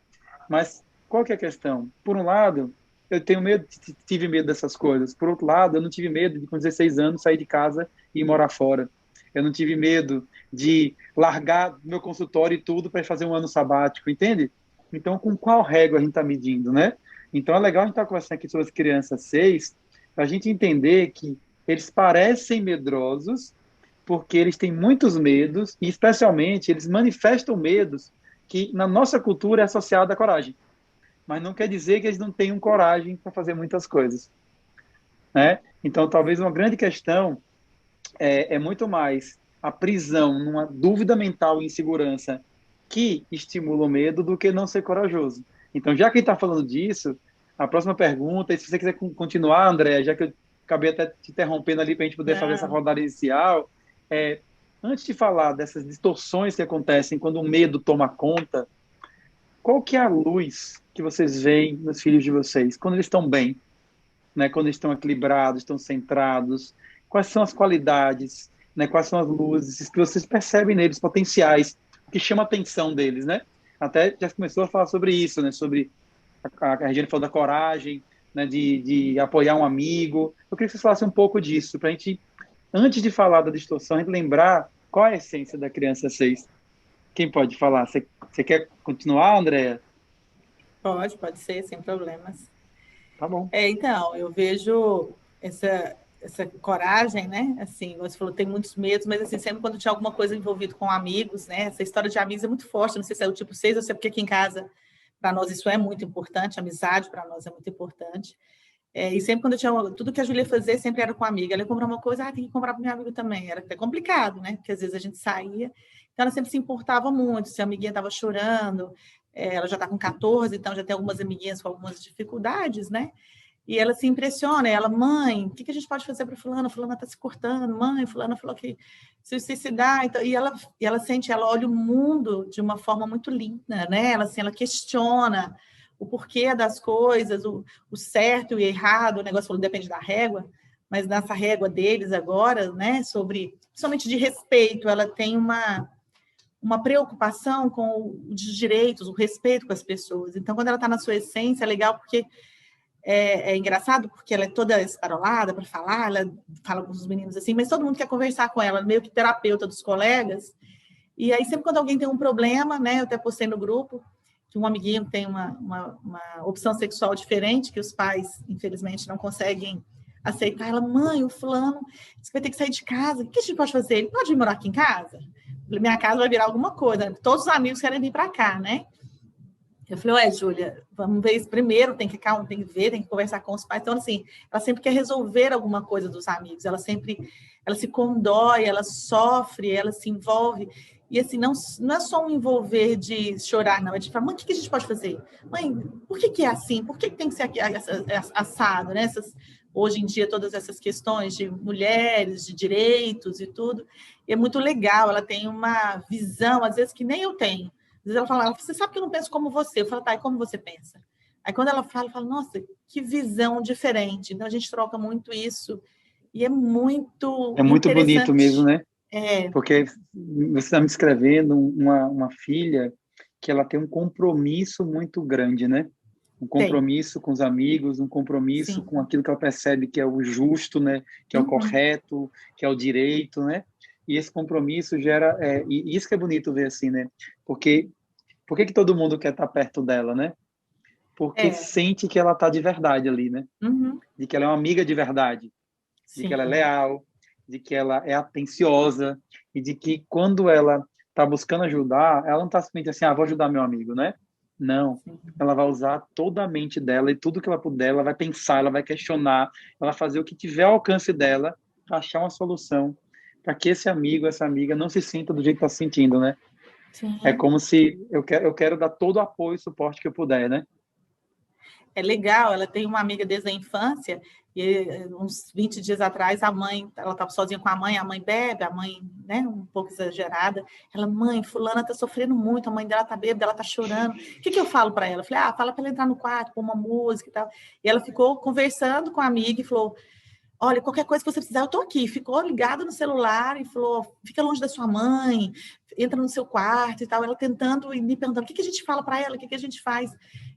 Mas qual que é a questão? Por um lado, eu tive medo dessas coisas. Por outro lado, eu não tive medo de, com 16 anos, sair de casa e ir morar fora. Eu não tive medo de largar meu consultório e tudo para fazer um ano sabático, entende? Então, com qual régua a gente está medindo, né? Então, é legal a gente estar conversando aqui sobre as crianças 6, para a gente entender que eles parecem medrosos porque eles têm muitos medos e, especialmente, eles manifestam medos que, na nossa cultura, é associado à coragem. Mas não quer dizer que eles não tenham coragem para fazer muitas coisas, né? Então, talvez uma grande questão é muito mais a prisão numa dúvida mental e insegurança que estimula o medo do que não ser corajoso. Então, já que está falando disso, a próxima pergunta, e se você quiser continuar, André, já que eu acabei até te interrompendo ali para a gente poder fazer essa rodada inicial, antes de falar dessas distorções que acontecem quando o medo toma conta, qual que é a luz que vocês veem nos filhos de vocês quando eles estão bem, né? Quando eles estão equilibrados, estão centrados? Quais são as qualidades, né? Quais são as luzes que vocês percebem neles, potenciais, que chama a atenção deles, né? Até já começou a falar sobre isso, né? Sobre a Regina falou da coragem, né? De apoiar um amigo. Eu queria que vocês falassem um pouco disso, para a gente, antes de falar da distorção, a gente lembrar qual é a essência da criança 6. Quem pode falar? Você quer continuar, Andréa? Pode ser, sem problemas. Tá bom. Então, eu vejo essa coragem, né? Assim, você falou, tem muitos medos, mas assim, sempre quando tinha alguma coisa envolvida com amigos, né? Essa história de amigos é muito forte, não sei se é o tipo 6, ou se é porque aqui em casa, para nós, isso é muito importante, a amizade para nós é muito importante. E sempre quando eu tinha tudo que a Júlia fazia, sempre era com a amiga. Ela ia comprar uma coisa, tem que comprar para meu amigo também. Era até complicado, né? Porque às vezes a gente saía. Então, ela sempre se importava muito. Se a amiguinha estava chorando, ela já está com 14, então já tem algumas amiguinhas com algumas dificuldades, né? E ela se impressiona, ela, mãe, o que a gente pode fazer para fulana? Fulana está se cortando, mãe, fulana falou que se suicidar. Então, e ela sente, ela olha o mundo de uma forma muito linda, né? Ela questiona o porquê das coisas, o certo e o errado, o negócio falou, depende da régua, mas nessa régua deles agora, né, sobre, principalmente de respeito, ela tem uma preocupação com os direitos, o respeito com as pessoas. Então, quando ela está na sua essência, é legal porque é engraçado, porque ela é toda esparolada para falar, ela fala com os meninos assim, mas todo mundo quer conversar com ela, meio que terapeuta dos colegas. E aí, sempre quando alguém tem um problema, né, eu até postei no grupo, que um amiguinho tem uma opção sexual diferente, que os pais, infelizmente, não conseguem aceitar. Ela, mãe, o fulano, você vai ter que sair de casa. O que a gente pode fazer? Ele pode vir morar aqui em casa? Minha casa vai virar alguma coisa. Todos os amigos querem vir para cá, né? Eu falei, ué, Júlia, vamos ver isso primeiro, tem que ver, tem que conversar com os pais. Então, assim, ela sempre quer resolver alguma coisa dos amigos, ela se condói, ela sofre, ela se envolve. E, assim, não é só um envolver de chorar, não, é de falar, mãe, o que a gente pode fazer? Mãe, por que é assim? Por que tem que ser assado, né? Hoje em dia, todas essas questões de mulheres, de direitos e tudo. E é muito legal, ela tem uma visão, às vezes, que nem eu tenho. Às vezes ela fala, você sabe que eu não penso como você. Eu falo, tá, e como você pensa? Aí quando ela fala, eu falo, nossa, que visão diferente. Então a gente troca muito isso. E é muito bonito mesmo, né? É. Porque você está me descrevendo uma filha que ela tem um compromisso muito grande, né? Um compromisso com os amigos, um compromisso com aquilo que ela percebe que é o justo, né? Que é o correto, que é o direito, né? E esse compromisso gera... e isso que é bonito ver assim, né? Porque por que todo mundo quer estar perto dela, né? Porque sente que ela está de verdade ali, né? De que ela é uma amiga de verdade, de que ela é leal, de que ela é atenciosa e de que quando ela está buscando ajudar, ela não está simplesmente assim, vou ajudar meu amigo, né? Não, ela vai usar toda a mente dela e tudo que ela puder, ela vai pensar, ela vai questionar, ela vai fazer o que tiver ao alcance dela para achar uma solução para que esse amigo, essa amiga não se sinta do jeito que está se sentindo, né? Sim. É como se eu quero dar todo o apoio e suporte que eu puder, né? É legal, ela tem uma amiga desde a infância, e uns 20 dias atrás, ela estava sozinha com a mãe bebe, a mãe, né, um pouco exagerada, ela, mãe, fulana está sofrendo muito, a mãe dela está bêbada, ela está chorando, o que eu falo para ela? Eu falei, fala para ela entrar no quarto, pôr uma música e tal, e ela ficou conversando com a amiga e falou, olha, qualquer coisa que você precisar, eu estou aqui. Ficou ligada no celular e falou, fica longe da sua mãe, entra no seu quarto e tal. Ela tentando e me perguntando, o que a gente fala para ela? O que a gente faz?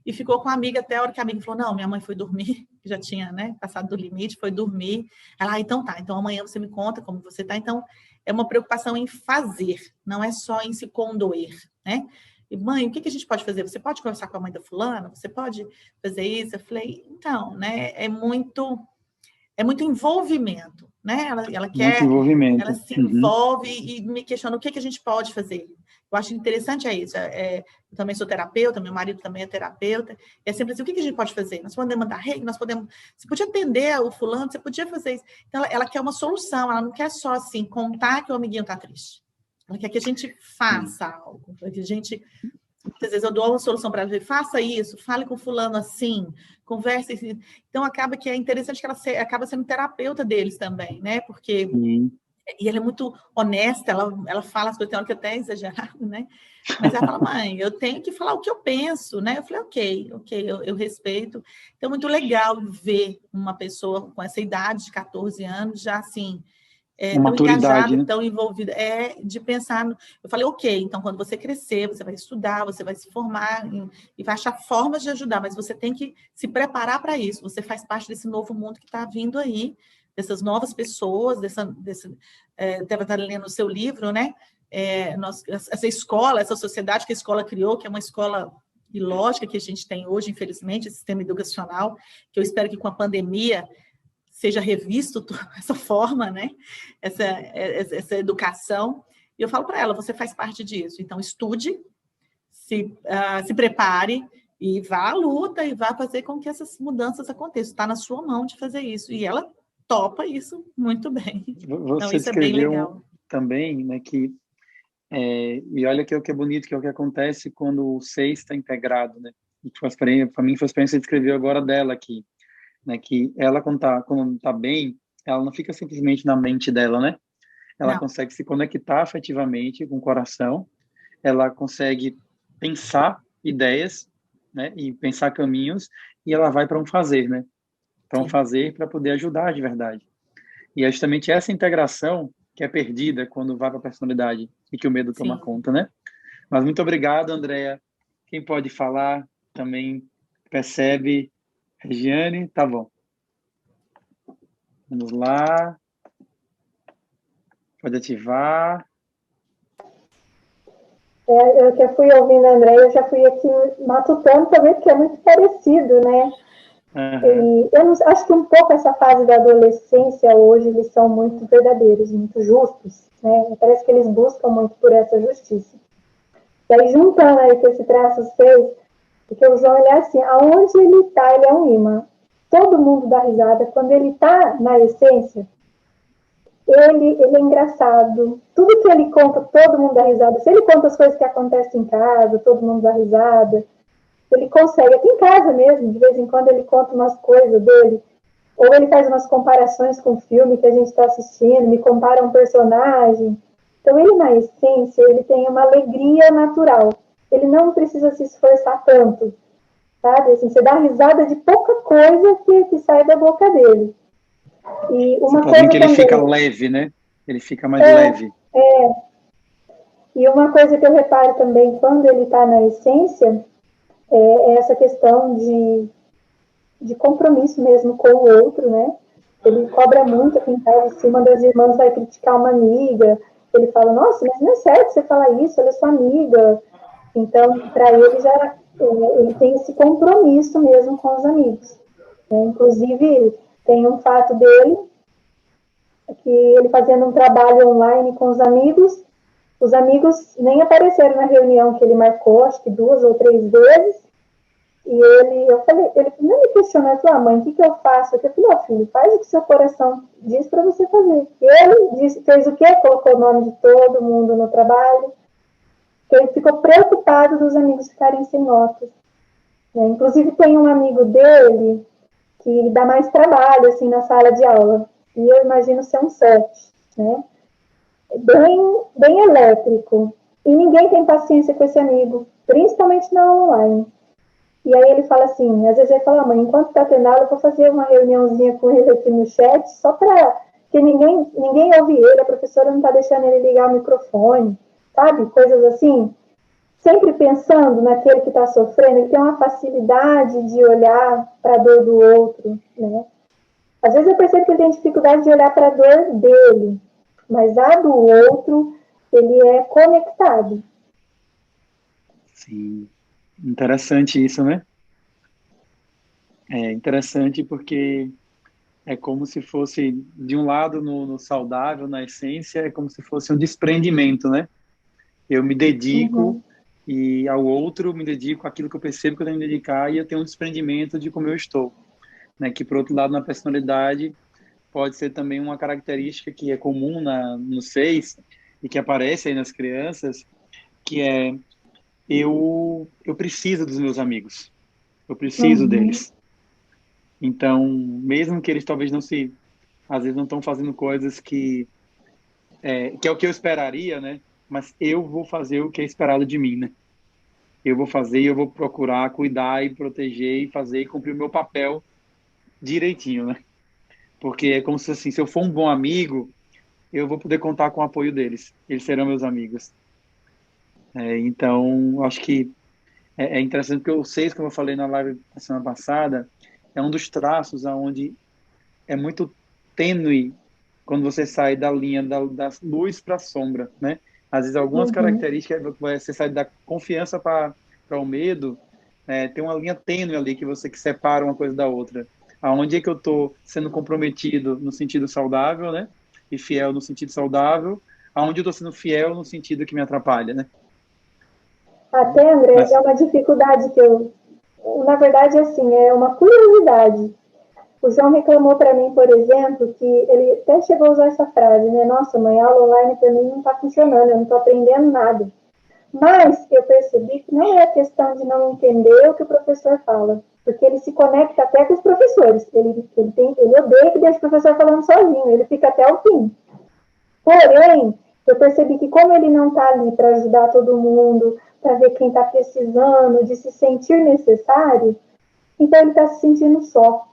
E ficou com a amiga até a hora que a amiga falou, não, minha mãe foi dormir, já tinha, né, passado do limite, foi dormir. Ela, então tá, então amanhã você me conta como você tá. Então, é uma preocupação em fazer, não é só em se condoer, né? E, mãe, o que a gente pode fazer? Você pode conversar com a mãe da fulana? Você pode fazer isso? Eu falei, então, né, é muito envolvimento, né? Ela quer, envolvimento. Ela se envolve e me questiona o que a gente pode fazer. Eu acho interessante isso. Eu também sou terapeuta, meu marido também é terapeuta. É sempre assim, o que a gente pode fazer? Nós podemos mandar reiki, você podia atender o fulano, você podia fazer isso. Então, ela quer uma solução, ela não quer só, assim, contar que o amiguinho está triste. Ela quer que a gente faça algo, que a gente... Muitas vezes eu dou uma solução para ela, faça isso, fale com fulano assim, converse. Então, acaba que é interessante que ela acaba sendo terapeuta deles também, né? Porque... E ela é muito honesta, ela fala as coisas, tem hora que até é exagerado, né? Mas ela fala, mãe, eu tenho que falar o que eu penso, né? Eu falei, ok, eu respeito. Então, é muito legal ver uma pessoa com essa idade de 14 anos, já assim... tão engajado, né? Tão envolvido, de pensar... Eu falei, ok, então quando você crescer, você vai estudar, você vai se formar e vai achar formas de ajudar, mas você tem que se preparar para isso, você faz parte desse novo mundo que está vindo aí, dessas novas pessoas, deve estar lendo o seu livro, né? Essa escola, essa sociedade que a escola criou, que é uma escola ilógica que a gente tem hoje, infelizmente, esse sistema educacional, que eu espero que com a pandemia seja revisto essa forma, né? Essa educação. E eu falo para ela, você faz parte disso. Então, estude, se prepare e vá à luta e vá fazer com que essas mudanças aconteçam. Está na sua mão de fazer isso. E ela topa isso muito bem. Você isso é bem legal. Também, né, que... e olha que é o que é bonito, que é o que acontece quando o ser está integrado, né? Para mim foi a experiência que você descreveu agora dela aqui. Né, que ela, quando tá bem, ela não fica simplesmente na mente dela, né? Ela consegue se conectar afetivamente com o coração, ela consegue pensar ideias, né? E pensar caminhos, e ela vai para um fazer, né? Para um fazer para poder ajudar de verdade. E é justamente essa integração que é perdida quando vai para a personalidade e que o medo toma conta, né? Mas muito obrigado, Andréa. Quem pode falar também percebe... Regiane, tá bom. Vamos lá. Pode ativar. Eu que fui ouvindo a Andréia, eu já fui aqui matutando também, porque é muito parecido, né? E eu acho que um pouco essa fase da adolescência hoje, eles são muito verdadeiros, muito justos, né? Parece que eles buscam muito por essa justiça. E aí, juntando aí com esse traço 6, Porque o João, ele é assim, aonde ele está, ele é um imã. Todo mundo dá risada. Quando ele está na essência, ele é engraçado. Tudo que ele conta, todo mundo dá risada. Se ele conta as coisas que acontecem em casa, todo mundo dá risada. Ele consegue, aqui em casa mesmo, de vez em quando ele conta umas coisas dele, ou ele faz umas comparações com o filme que a gente está assistindo, me compara um personagem. Então, ele, na essência, ele tem uma alegria natural. Ele não precisa se esforçar tanto, sabe? Assim, você dá risada de pouca coisa que sai da boca dele. E uma Você coisa que ele também, fica leve, né? Ele fica mais leve. E uma coisa que eu reparo também, quando ele está na essência, é essa questão de compromisso mesmo com o outro, né? Ele cobra muito aqui em casa, se uma das irmãs vai criticar uma amiga, ele fala, nossa, mas não é certo você falar isso, ela é sua amiga. Então, para ele, ele tem esse compromisso mesmo com os amigos. Né? Inclusive, tem um fato dele, que ele fazendo um trabalho online com os amigos nem apareceram na reunião que ele marcou, acho que 2 ou 3 vezes, e ele não me questionou, ele falou, mãe, o que eu faço? Eu falei, filho, faz o que seu coração diz para você fazer. E ele fez o quê? Colocou o nome de todo mundo no trabalho, ele ficou preocupado dos amigos ficarem sem notas. Né? Inclusive, tem um amigo dele que dá mais trabalho, assim, na sala de aula, e eu imagino ser um 7, né? Bem elétrico, e ninguém tem paciência com esse amigo, principalmente na online. E aí ele fala assim, às vezes ele fala, mãe, enquanto está tendo aula, eu vou fazer uma reuniãozinha com ele aqui no chat, só para que ninguém ouve ele, a professora não está deixando ele ligar o microfone, sabe? Coisas assim, sempre pensando naquele que está sofrendo, ele tem uma facilidade de olhar para a dor do outro, né? Às vezes eu percebo que ele tem dificuldade de olhar para a dor dele, mas a do outro, ele é conectado. Sim, interessante isso, né? É interessante porque é como se fosse, de um lado, no saudável, na essência, é como se fosse um desprendimento, né? Eu me dedico e ao outro me dedico àquilo que eu percebo que eu tenho que me dedicar e eu tenho um desprendimento de como eu estou, né? Que, por outro lado, na personalidade, pode ser também uma característica que é comum no 6 e que aparece aí nas crianças, que é eu preciso dos meus amigos, eu preciso deles. Então, mesmo que eles talvez às vezes não estão fazendo coisas que é o que eu esperaria, né? Mas eu vou fazer o que é esperado de mim, né? Eu vou fazer e eu vou procurar cuidar e proteger e fazer e cumprir o meu papel direitinho, né? Porque é como se assim, se eu for um bom amigo, eu vou poder contar com o apoio deles. Eles serão meus amigos. Então, acho que é interessante porque o 6, como eu falei na live da semana passada, é um dos traços aonde é muito tênue quando você sai da linha da luz para a sombra, né? Às vezes algumas características, você sai da confiança para o medo, tem uma linha tênue ali que separa uma coisa da outra. Aonde é que eu estou sendo comprometido no sentido saudável, né? E fiel no sentido saudável, aonde eu estou sendo fiel no sentido que me atrapalha, né? Até, André, é uma dificuldade na verdade, assim, é uma curiosidade. O João reclamou para mim, por exemplo, que ele até chegou a usar essa frase, né? Nossa, mãe, a aula online para mim não está funcionando, eu não estou aprendendo nada. Mas eu percebi que não é a questão de não entender o que o professor fala, porque ele se conecta até com os professores. Ele odeia que deixe o professor falando sozinho, ele fica até o fim. Porém, eu percebi que como ele não está ali para ajudar todo mundo, para ver quem está precisando, de se sentir necessário, então ele está se sentindo só.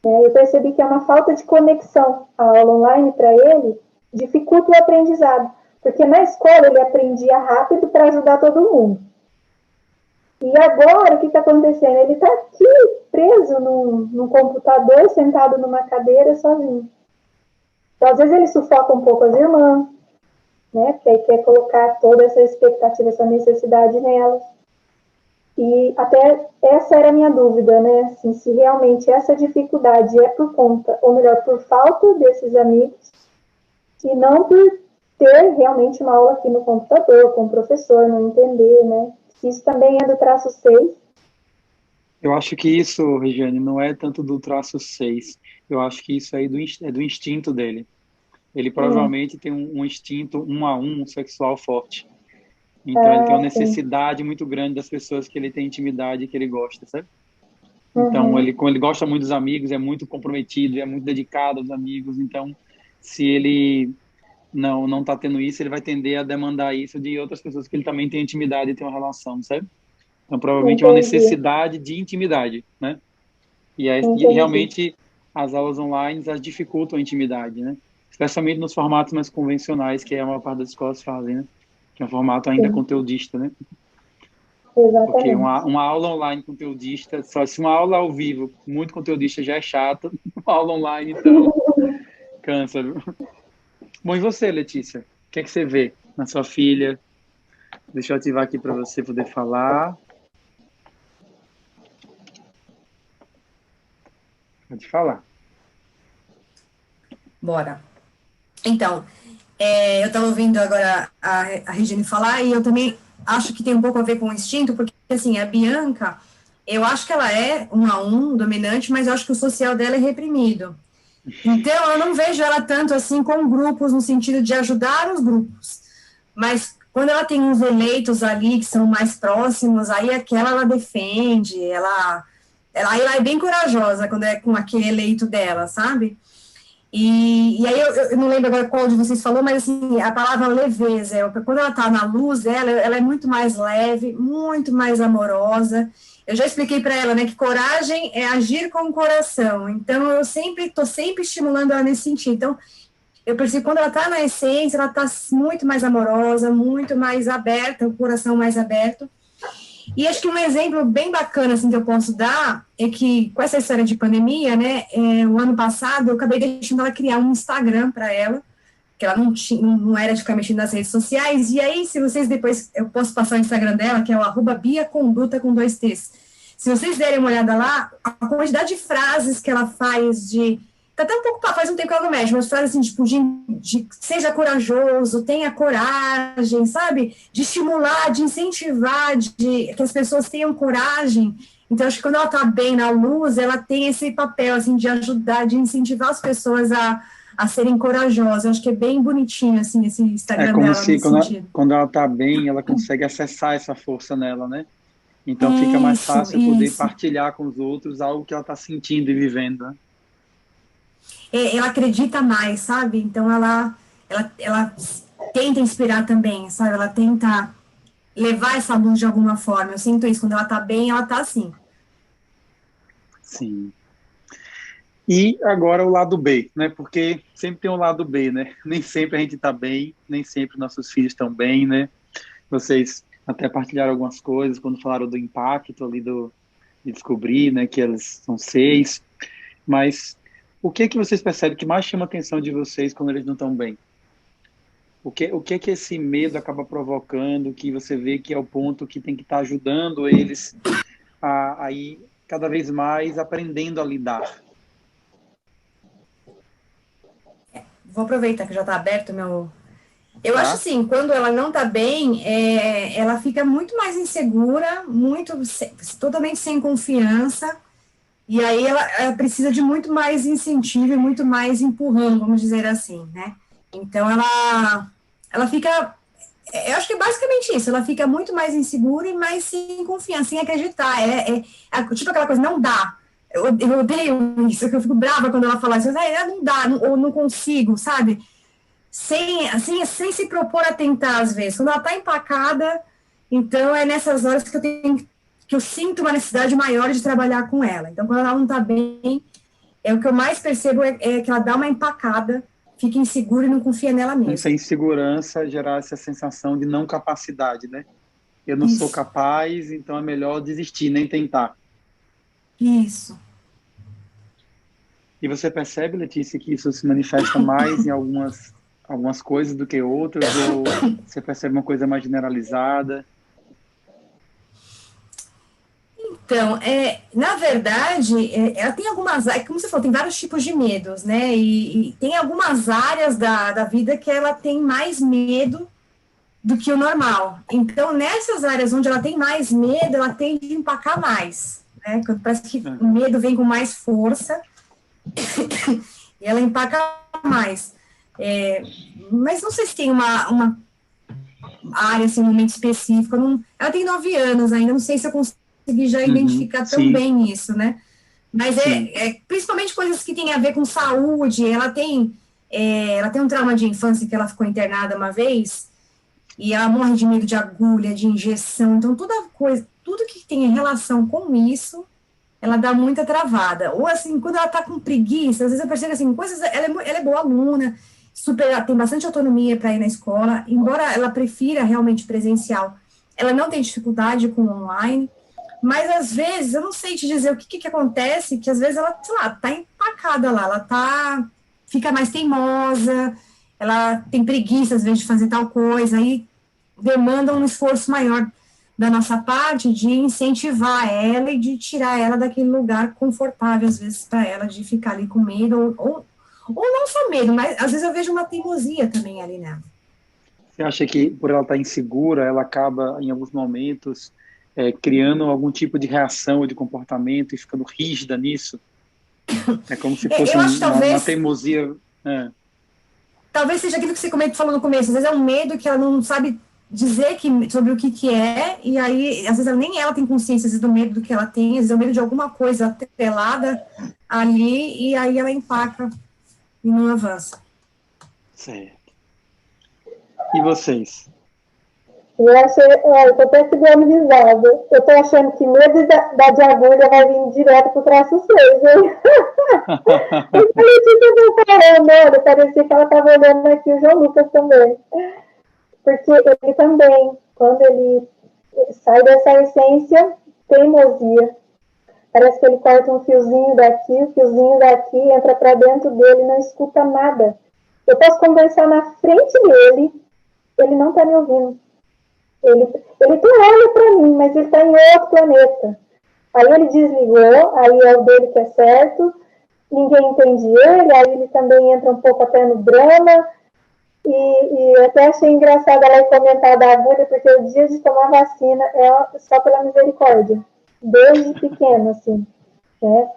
Eu percebi que é uma falta de conexão. A aula online, para ele, dificulta o aprendizado. Porque na escola ele aprendia rápido para ajudar todo mundo. E agora, o que está acontecendo? Ele está aqui, preso num computador, sentado numa cadeira, sozinho. Então, às vezes ele sufoca um pouco as irmãs, né? Porque aí quer colocar toda essa expectativa, essa necessidade nelas. E até essa era a minha dúvida, né? Assim, se realmente essa dificuldade é por conta, ou melhor, por falta desses amigos, e não por ter realmente uma aula aqui no computador, com o professor, não entender, né? Isso também é do traço 6, Eu acho que isso, Regiane, não é tanto do traço 6. Eu acho que isso aí é do instinto dele. Ele provavelmente tem um instinto 1 a 1 sexual forte. Então ele tem uma Sim. necessidade muito grande das pessoas que ele tem intimidade e que ele gosta, sabe? Então como ele gosta muito dos amigos, é muito comprometido, é muito dedicado aos amigos. Então, se ele não está tendo isso, ele vai tender a demandar isso de outras pessoas que ele também tem intimidade e tem uma relação, sabe? Então, provavelmente é uma Entendi. necessidade de intimidade, né? E Entendi. realmente as aulas online elas dificultam a intimidade, né? Especialmente nos formatos mais convencionais que a maior parte das escolas fazem, né? Que é um formato ainda Sim. conteudista, né? Exatamente. Porque uma aula online conteudista, só se uma aula ao vivo muito conteudista já é chato, uma aula online, então, cansa, viu? Bom, e você, Letícia? O que é que você vê na sua filha? Deixa eu ativar aqui para você poder falar. Pode falar. Bora. Então, eu estava ouvindo agora a Regine falar e eu também acho que tem um pouco a ver com o instinto, porque, assim, a Bianca, eu acho que ela é 1 a 1, dominante, mas eu acho que o social dela é reprimido. Então, eu não vejo ela tanto, assim, com grupos, no sentido de ajudar os grupos. Mas, quando ela tem uns eleitos ali, que são mais próximos, aí aquela ela defende, ela é bem corajosa quando é com aquele eleito dela, sabe? E aí eu não lembro agora qual de vocês falou, mas assim, a palavra leveza, quando ela está na luz, ela é muito mais leve, muito mais amorosa. Eu já expliquei para ela, né, que coragem é agir com o coração. Então, eu estou sempre estimulando ela nesse sentido. Então, eu percebo que quando ela está na essência, ela está muito mais amorosa, muito mais aberta, o coração mais aberto. E acho que um exemplo bem bacana assim, que eu posso dar é que, com essa história de pandemia, né, o ano passado eu acabei deixando ela criar um Instagram para ela, que ela não era de ficar mexendo nas redes sociais, e aí, se vocês depois, eu posso passar o Instagram dela, que é o @biaconduta com 2 T's. Se vocês derem uma olhada lá, a quantidade de frases que ela faz tá até um pouco, faz um tempo que ela não mexe, mas frases assim, tipo, de seja corajoso, tenha coragem, sabe? De estimular, de incentivar, que as pessoas tenham coragem. Então, acho que quando ela tá bem na luz, ela tem esse papel, assim, de ajudar, de incentivar as pessoas a serem corajosas. Acho que é bem bonitinho, assim, esse Instagram É como dela, se nesse sentido. quando ela está bem, ela consegue acessar essa força nela, né? Então fica mais fácil poder Isso. partilhar com os outros algo que ela está sentindo e vivendo, né? Ela acredita mais, sabe? Então, ela tenta inspirar também, sabe? Ela tenta levar essa luz de alguma forma. Eu sinto isso, quando ela tá bem, ela tá assim. Sim. E agora o lado B, né? Porque sempre tem um lado B, né? Nem sempre a gente está bem, nem sempre nossos filhos estão bem, né? Vocês até partilharam algumas coisas quando falaram do impacto ali de descobrir, né? Que eles são 6. Mas o que que vocês percebem que mais chama a atenção de vocês quando eles não estão bem? O que que esse medo acaba provocando, que você vê que é o ponto que tem que estar ajudando eles a ir cada vez mais aprendendo a lidar? Vou aproveitar que já tá aberto o meu... Eu Tá. acho assim, quando ela não tá bem, ela fica muito mais insegura, totalmente sem confiança, e aí ela precisa de muito mais incentivo e muito mais empurrão, vamos dizer assim, né? Então ela fica... Eu acho que é basicamente isso, ela fica muito mais insegura e mais sem confiança, sem acreditar. Tipo aquela coisa, não dá. Eu odeio isso, que eu fico brava quando ela fala isso. Não dá, ou não consigo, sabe? Sem se propor a tentar, às vezes. Quando ela tá empacada, então é nessas horas que eu sinto uma necessidade maior de trabalhar com ela. Então, quando ela não tá bem, o que eu mais percebo é que ela dá uma empacada, fica insegura e não confia nela mesma. Essa insegurança gerar essa sensação de não capacidade, né? Eu não sou capaz, então é melhor desistir, nem tentar. Isso. E você percebe, Letícia, que isso se manifesta mais em algumas coisas do que outras, ou você percebe uma coisa mais generalizada? Então, na verdade, ela tem algumas, como você falou, tem vários tipos de medos, né? E tem algumas áreas da vida que ela tem mais medo do que o normal. Então, nessas áreas onde ela tem mais medo, ela tende a empacar mais. né? Quando parece que o medo vem com mais força e ela empaca mais. Mas não sei se tem uma área, assim, um momento específico. Ela tem 9 anos ainda, não sei se eu consegui já identificar tão bem isso, né? Mas principalmente coisas que têm a ver com saúde. Ela tem um trauma de infância que ela ficou internada uma vez e ela morre de medo de agulha, de injeção. Então, tudo que tem relação com isso, ela dá muita travada. Ou, assim, quando ela tá com preguiça, às vezes eu percebo, assim, ela é boa aluna, ela tem bastante autonomia para ir na escola, embora ela prefira realmente presencial. Ela não tem dificuldade com online, mas às vezes, eu não sei te dizer o que acontece, que às vezes ela, sei lá, tá empacada lá, fica mais teimosa, ela tem preguiça, às vezes, de fazer tal coisa, aí demanda um esforço maior da nossa parte de incentivar ela e de tirar ela daquele lugar confortável, às vezes, para ela, de ficar ali com medo, ou não só medo, mas às vezes eu vejo uma teimosia também ali nela. Você acha que, por ela estar insegura, ela acaba, em alguns momentos, criando algum tipo de reação ou de comportamento e ficando rígida nisso? É como se fosse uma teimosia. Talvez seja aquilo que você falou no começo, às vezes é um medo que ela não sabe dizer sobre o que é, e aí, às vezes, nem ela tem consciência, às vezes, do medo do que ela tem, às vezes é o medo de alguma coisa atrelada ali, e aí ela empaca e não avança. Certo. E vocês? Eu tô até dando risada. Eu tô achando que medo da de agulha vai vir direto pro traço 6, hein? Eu parecia que ela tava olhando aqui o João Lucas também. Porque ele também, quando ele sai dessa essência, teimosia. Parece que ele corta um fiozinho daqui, o fiozinho daqui, entra para dentro dele, não escuta nada. Eu posso conversar na frente dele, ele não está me ouvindo. Ele olha para mim, mas ele está em outro planeta. Aí ele desligou, aí é o dele que é certo, ninguém entende ele, aí ele também entra um pouco até no drama. E até achei engraçado ela comentar da agulha, porque o dia de tomar vacina é só pela misericórdia, desde pequeno, assim, né?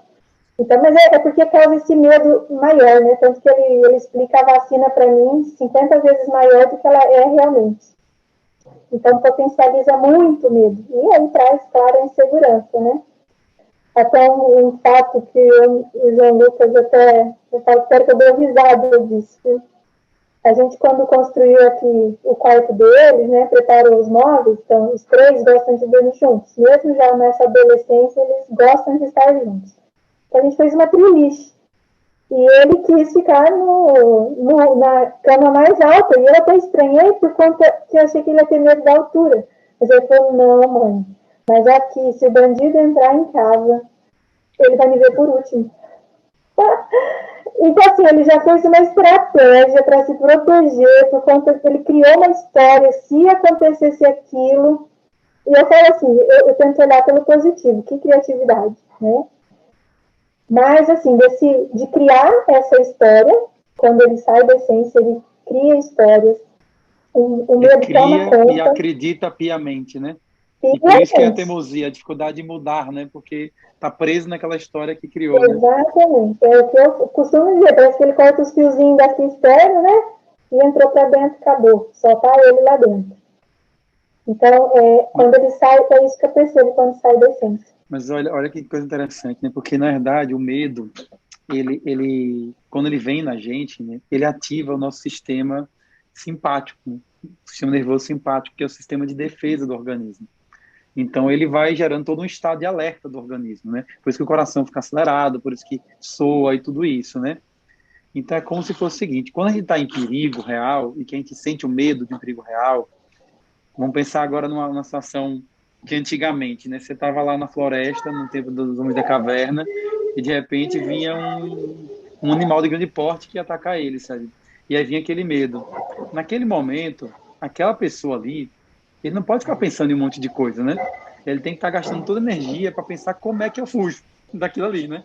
Então, mas é porque causa esse medo maior, né? Tanto que ele explica a vacina para mim 50 vezes maior do que ela é realmente. Então, potencializa muito o medo. E aí traz, claro, a insegurança, né? Até um fato que o João Lucas até, eu espero que eu dê risada disso, viu? A gente, quando construiu aqui o quarto deles, né, preparou os móveis, então os 3 gostam de dormir juntos. Mesmo já nessa adolescência, eles gostam de estar juntos. Então a gente fez uma triliche. E ele quis ficar na cama mais alta. E eu até estranhei por conta que eu achei que ele ia ter medo da altura. Mas ele falou, não, mãe, mas aqui, se o bandido entrar em casa, ele vai me ver por último. Então, assim, ele já fez uma estratégia para se proteger, por conta que ele criou uma história, se acontecesse aquilo. E eu falo assim, eu tento olhar pelo positivo, que criatividade, né? Mas, assim, de criar essa história, quando ele sai da essência, ele cria histórias, o medo toma conta. E acredita piamente, né? E por isso que é a teimosia, a dificuldade de mudar, né? Porque está preso naquela história que criou. Exatamente. Né? É o que eu costumo dizer, parece que ele corta os fiozinhos daqui externo, né? E entrou para dentro, acabou. Só tá ele lá dentro. Então, quando ele sai, é isso que eu percebo quando sai da essência. Mas olha que coisa interessante, né? Porque, na verdade, o medo, quando ele vem na gente, né? Ele ativa o nosso sistema simpático, né? O sistema nervoso simpático, que é o sistema de defesa do organismo. Então, ele vai gerando todo um estado de alerta do organismo, né? Por isso que o coração fica acelerado, por isso que soa e tudo isso, né? Então, é como se fosse o seguinte, quando a gente está em perigo real e que a gente sente o medo de um perigo real, vamos pensar agora numa situação de antigamente, né? Você estava lá na floresta, no tempo dos homens da caverna, e de repente vinha um animal de grande porte que ia atacar ele, sabe? E aí vinha aquele medo. Naquele momento, aquela pessoa ali, ele não pode ficar pensando em um monte de coisa, né? Ele tem que estar gastando toda a energia para pensar como é que eu fujo daquilo ali, né?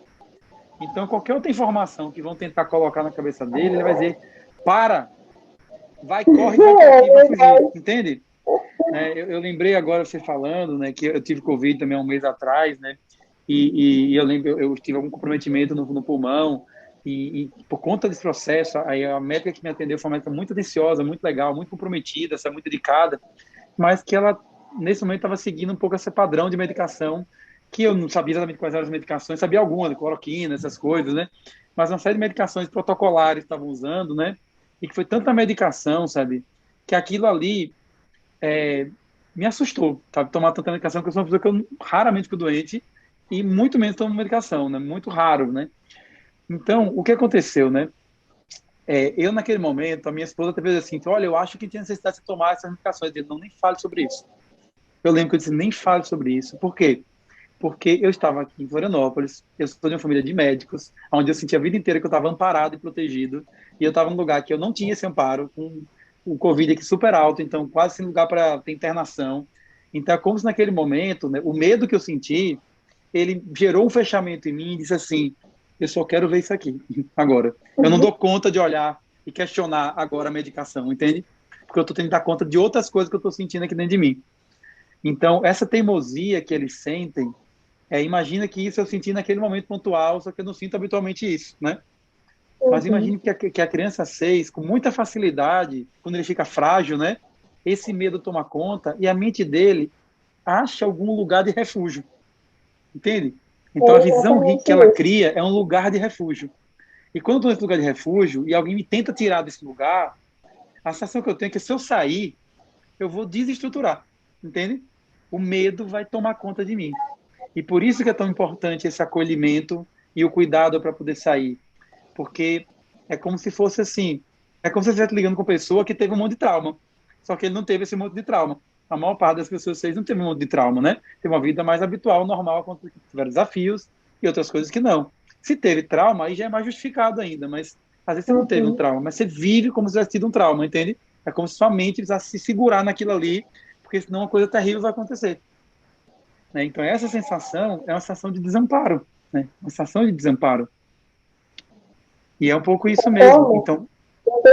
Então, qualquer outra informação que vão tentar colocar na cabeça dele, ele vai dizer, vai, corre, vai fugir, entende? Eu lembrei agora você falando, né, que eu tive Covid também há um mês atrás, né? e eu lembro, eu tive algum comprometimento no pulmão, e por conta desse processo, aí a médica que me atendeu foi uma médica muito atenciosa, muito legal, muito comprometida, sabe, muito dedicada, mas que ela, nesse momento, estava seguindo um pouco esse padrão de medicação, que eu não sabia exatamente quais eram as medicações, sabia algumas, cloroquina, essas coisas, né? Mas uma série de medicações protocolares estavam usando, né? E que foi tanta medicação, sabe? Que aquilo ali me assustou, sabe? Tomar tanta medicação, porque eu sou uma pessoa que eu raramente fico doente e muito menos tomo medicação, né? Muito raro, né? Então, o que aconteceu, né? Eu, naquele momento, a minha esposa teve assim, olha, eu acho que tinha necessidade de tomar essas medicações. Eu não, nem fale sobre isso. Eu lembro que eu disse, nem fale sobre isso. Por quê? Porque eu estava aqui em Florianópolis, eu sou de uma família de médicos, onde eu senti a vida inteira que eu estava amparado e protegido, e eu estava num lugar que eu não tinha esse amparo, com o Covid aqui super alto, então quase sem lugar para ter internação. Então, é como se naquele momento, né, o medo que eu senti, ele gerou um fechamento em mim e disse assim, eu só quero ver isso aqui, agora. Eu não dou conta de olhar e questionar agora a medicação, entende? Porque eu estou tendo que dar conta de outras coisas que eu estou sentindo aqui dentro de mim. Então, essa teimosia que eles sentem, imagina que isso eu senti naquele momento pontual, só que eu não sinto habitualmente isso, né? Mas imagine que a criança 6, com muita facilidade, quando ele fica frágil, né? Esse medo toma conta e a mente dele acha algum lugar de refúgio, entende? Então, a visão que ela cria é um lugar de refúgio. E quando eu estou nesse lugar de refúgio e alguém me tenta tirar desse lugar, a sensação que eu tenho é que se eu sair, eu vou desestruturar, entende? O medo vai tomar conta de mim. E por isso que é tão importante esse acolhimento e o cuidado para poder sair. Porque é como se fosse assim, é como se você estivesse ligando com uma pessoa que teve um monte de trauma, só que ele não teve esse monte de trauma. A maior parte das pessoas 6 não teve um monte de trauma, né? Teve uma vida mais habitual, normal, quando tiveram desafios e outras coisas que não. Se teve trauma, aí já é mais justificado ainda, mas às vezes você não teve um trauma, mas você vive como se tivesse tido um trauma, entende? É como se sua mente precisasse se segurar naquilo ali, porque senão uma coisa terrível vai acontecer. Né? Então, essa sensação é uma sensação de desamparo, né? Uma sensação de desamparo. E é um pouco isso mesmo. Então,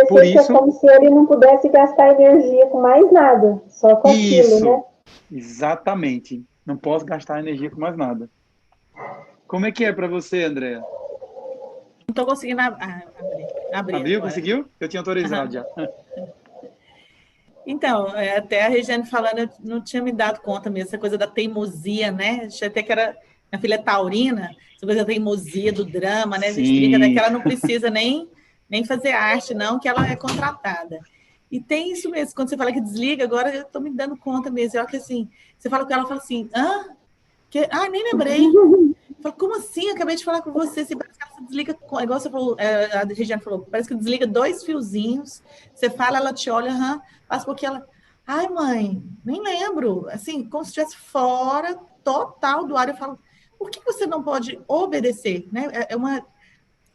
por isso... É como se ele não pudesse gastar energia com mais nada, só com aquilo, né? Exatamente. Não posso gastar energia com mais nada. Como é que é para você, Andréa? Não estou conseguindo abrir. Abriu? Conseguiu? Eu tinha autorizado já. Então, até a Regiane falando, eu não tinha me dado conta mesmo, essa coisa da teimosia, né? Achei até que era... Minha filha é taurina, essa coisa da teimosia, do drama, né? A gente brinca, né, que ela não precisa nem fazer arte, não, que ela é contratada. E tem isso mesmo, quando você fala que desliga, agora eu estou me dando conta mesmo. Olha que assim, você fala com ela, fala assim, nem lembrei. Eu falo, como assim? Eu acabei de falar com você, assim, parece que ela se desliga, igual você falou, a Regiane falou, parece que desliga 2 fiozinhos, você fala, ela te olha, passa porque ela, ai mãe, nem lembro, assim, como se estivesse fora total do ar. Eu falo, por que você não pode obedecer, né?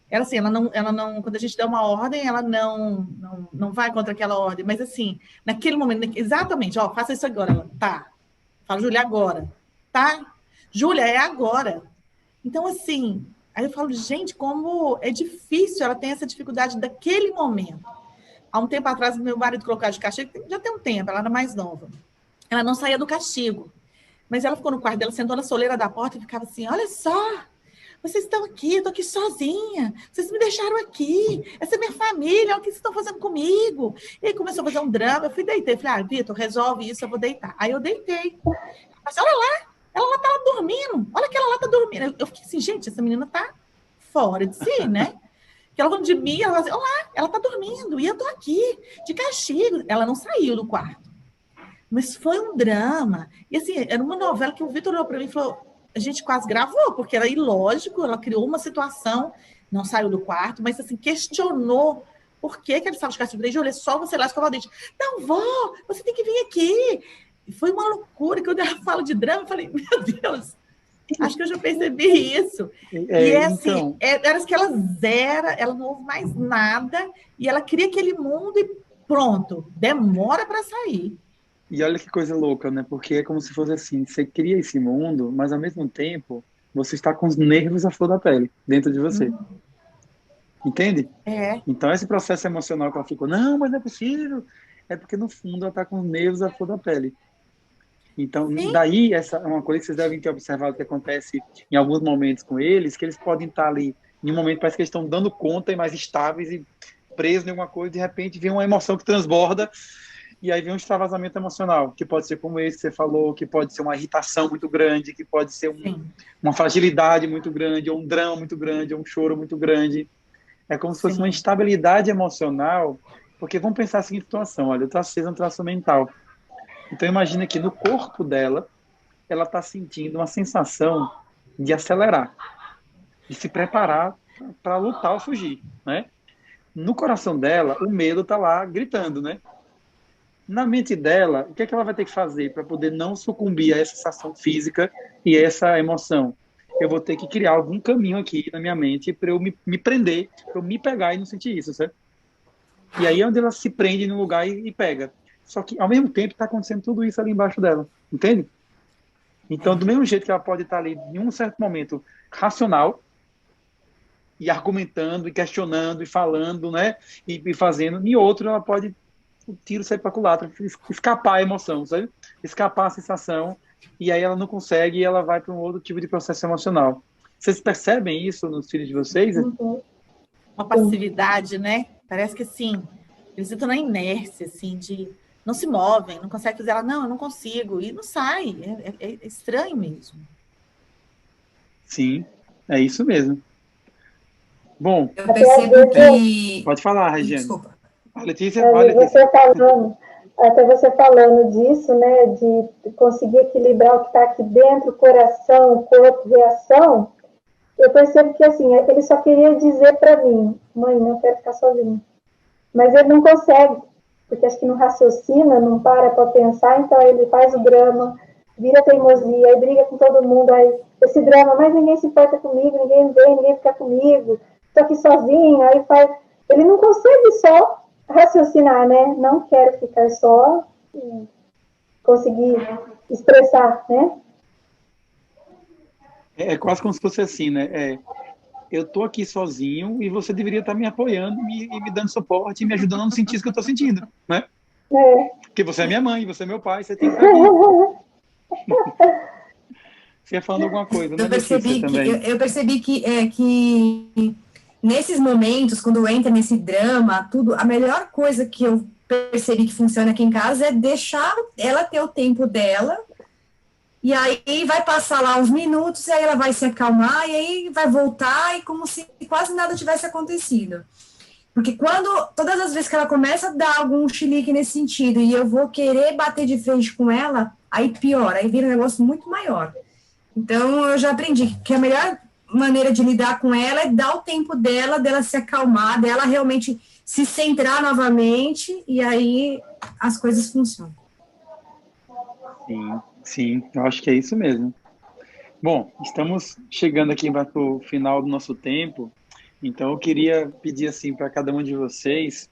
Ela assim, ela não, quando a gente dá uma ordem, ela não vai contra aquela ordem, mas assim, naquele momento, exatamente, faça isso agora, ela, tá, fala, Júlia, agora, tá, Júlia, é agora. Então, assim, aí eu falo, gente, como é difícil, ela tem essa dificuldade daquele momento. Há um tempo atrás, meu marido colocou de castigo, já tem um tempo, ela era mais nova, ela não saía do castigo, mas ela ficou no quarto dela, sentou na soleira da porta e ficava assim, olha só, vocês estão aqui, eu estou aqui sozinha, vocês me deixaram aqui, essa é minha família, olha o que vocês estão fazendo comigo. E aí começou a fazer um drama, eu fui deitar, falei, Vitor, resolve isso, eu vou deitar. Aí eu deitei. Eu falei, olha lá, ela lá está dormindo, olha que ela lá está dormindo. Eu fiquei assim, gente, essa menina está fora de si, né? Que ela falando de mim, ela falou assim, olha lá, ela está dormindo, e eu estou aqui, de castigo. Ela não saiu do quarto. Mas foi um drama. E assim, era uma novela que o Vitor olhou para mim e falou, a gente quase gravou, porque era ilógico, ela criou uma situação, não saiu do quarto, mas assim, questionou por que ele estava de castigo. Júlia, é só você lá escovar o dente. Não, vó, você tem que vir aqui. E foi uma loucura, que quando ela fala de drama, eu falei, meu Deus, acho que eu já percebi isso. Assim, era que ela zera, ela não ouve mais nada, e ela cria aquele mundo e pronto, demora para sair. E olha que coisa louca, né? Porque é como se fosse assim, você cria esse mundo, mas ao mesmo tempo você está com os nervos à flor da pele dentro de você. Entende? Então esse processo emocional que ela ficou, não, mas não é possível, é porque no fundo ela está com os nervos à flor da pele. Então, Sim. daí, essa é uma coisa que vocês devem ter observado que acontece em alguns momentos com eles, que eles podem estar ali, em um momento parece que eles estão dando conta e mais estáveis e presos em alguma coisa, de repente vem uma emoção que transborda, e aí vem um extravasamento emocional, que pode ser como esse que você falou, que pode ser uma irritação muito grande, que pode ser uma fragilidade muito grande, ou um drama muito grande, ou um choro muito grande. É como se fosse uma instabilidade emocional, porque vamos pensar a seguinte situação, olha, o traço 6 é um traço mental. Então imagina que no corpo dela, ela está sentindo uma sensação de acelerar, de se preparar para lutar ou fugir, né? No coração dela, o medo está lá gritando, né? Na mente dela, o que é que ela vai ter que fazer para poder não sucumbir a essa sensação física e essa emoção? Eu vou ter que criar algum caminho aqui na minha mente para eu me prender, para eu me pegar e não sentir isso, certo? E aí é onde ela se prende num lugar e pega. Só que, ao mesmo tempo, está acontecendo tudo isso ali embaixo dela, entende? Então, do mesmo jeito que ela pode estar ali, em um certo momento, racional, e argumentando, e questionando, e falando, né? E fazendo, em outro, ela pode o tiro sair para a culatra, escapar a emoção, sabe? Escapar a sensação, e aí ela não consegue e ela vai para um outro tipo de processo emocional. Vocês percebem isso nos filhos de vocês? Uma passividade, né? Parece que, assim, eles entram na inércia, assim, de não se movem, não conseguem fazer ela, não, eu não consigo, e não sai, é estranho mesmo. Sim, é isso mesmo. Bom, eu percebo que... Pode falar, Regiane. Desculpa. Letícia, vai, Letícia. Até você falando disso, né, de conseguir equilibrar o que está aqui dentro, o coração, o corpo, reação, eu percebo que, assim, ele só queria dizer para mim, mãe, não quero ficar sozinho. Mas ele não consegue, porque acho que não raciocina, não para pensar, então ele faz o drama, vira teimosia, aí briga com todo mundo, aí esse drama, mas ninguém se importa comigo, ninguém vem, ninguém fica comigo, estou aqui sozinho, aí faz... Ele não consegue só raciocinar, né? Não quero ficar só e conseguir expressar, né? É quase como se fosse assim, né? Eu tô aqui sozinho e você deveria estar me apoiando e me dando suporte e me ajudando a não sentir isso que eu tô sentindo, né? Porque você é minha mãe, você é meu pai, você tem que estar aqui. Você ia falando alguma coisa, né, Letícia, também? Eu percebi que nesses momentos, quando entra nesse drama, tudo, a melhor coisa que eu percebi que funciona aqui em casa é deixar ela ter o tempo dela, e aí vai passar lá uns minutos, e aí ela vai se acalmar, e aí vai voltar, e como se quase nada tivesse acontecido. Porque todas as vezes que ela começa a dar algum chilique nesse sentido, e eu vou querer bater de frente com ela, aí piora, aí vira um negócio muito maior. Então, eu já aprendi que a melhor maneira de lidar com ela é dar o tempo dela se acalmar, dela realmente se centrar novamente, e aí as coisas funcionam. Sim, eu acho que é isso mesmo. Bom, estamos chegando aqui para o final do nosso tempo, então eu queria pedir assim para cada um de vocês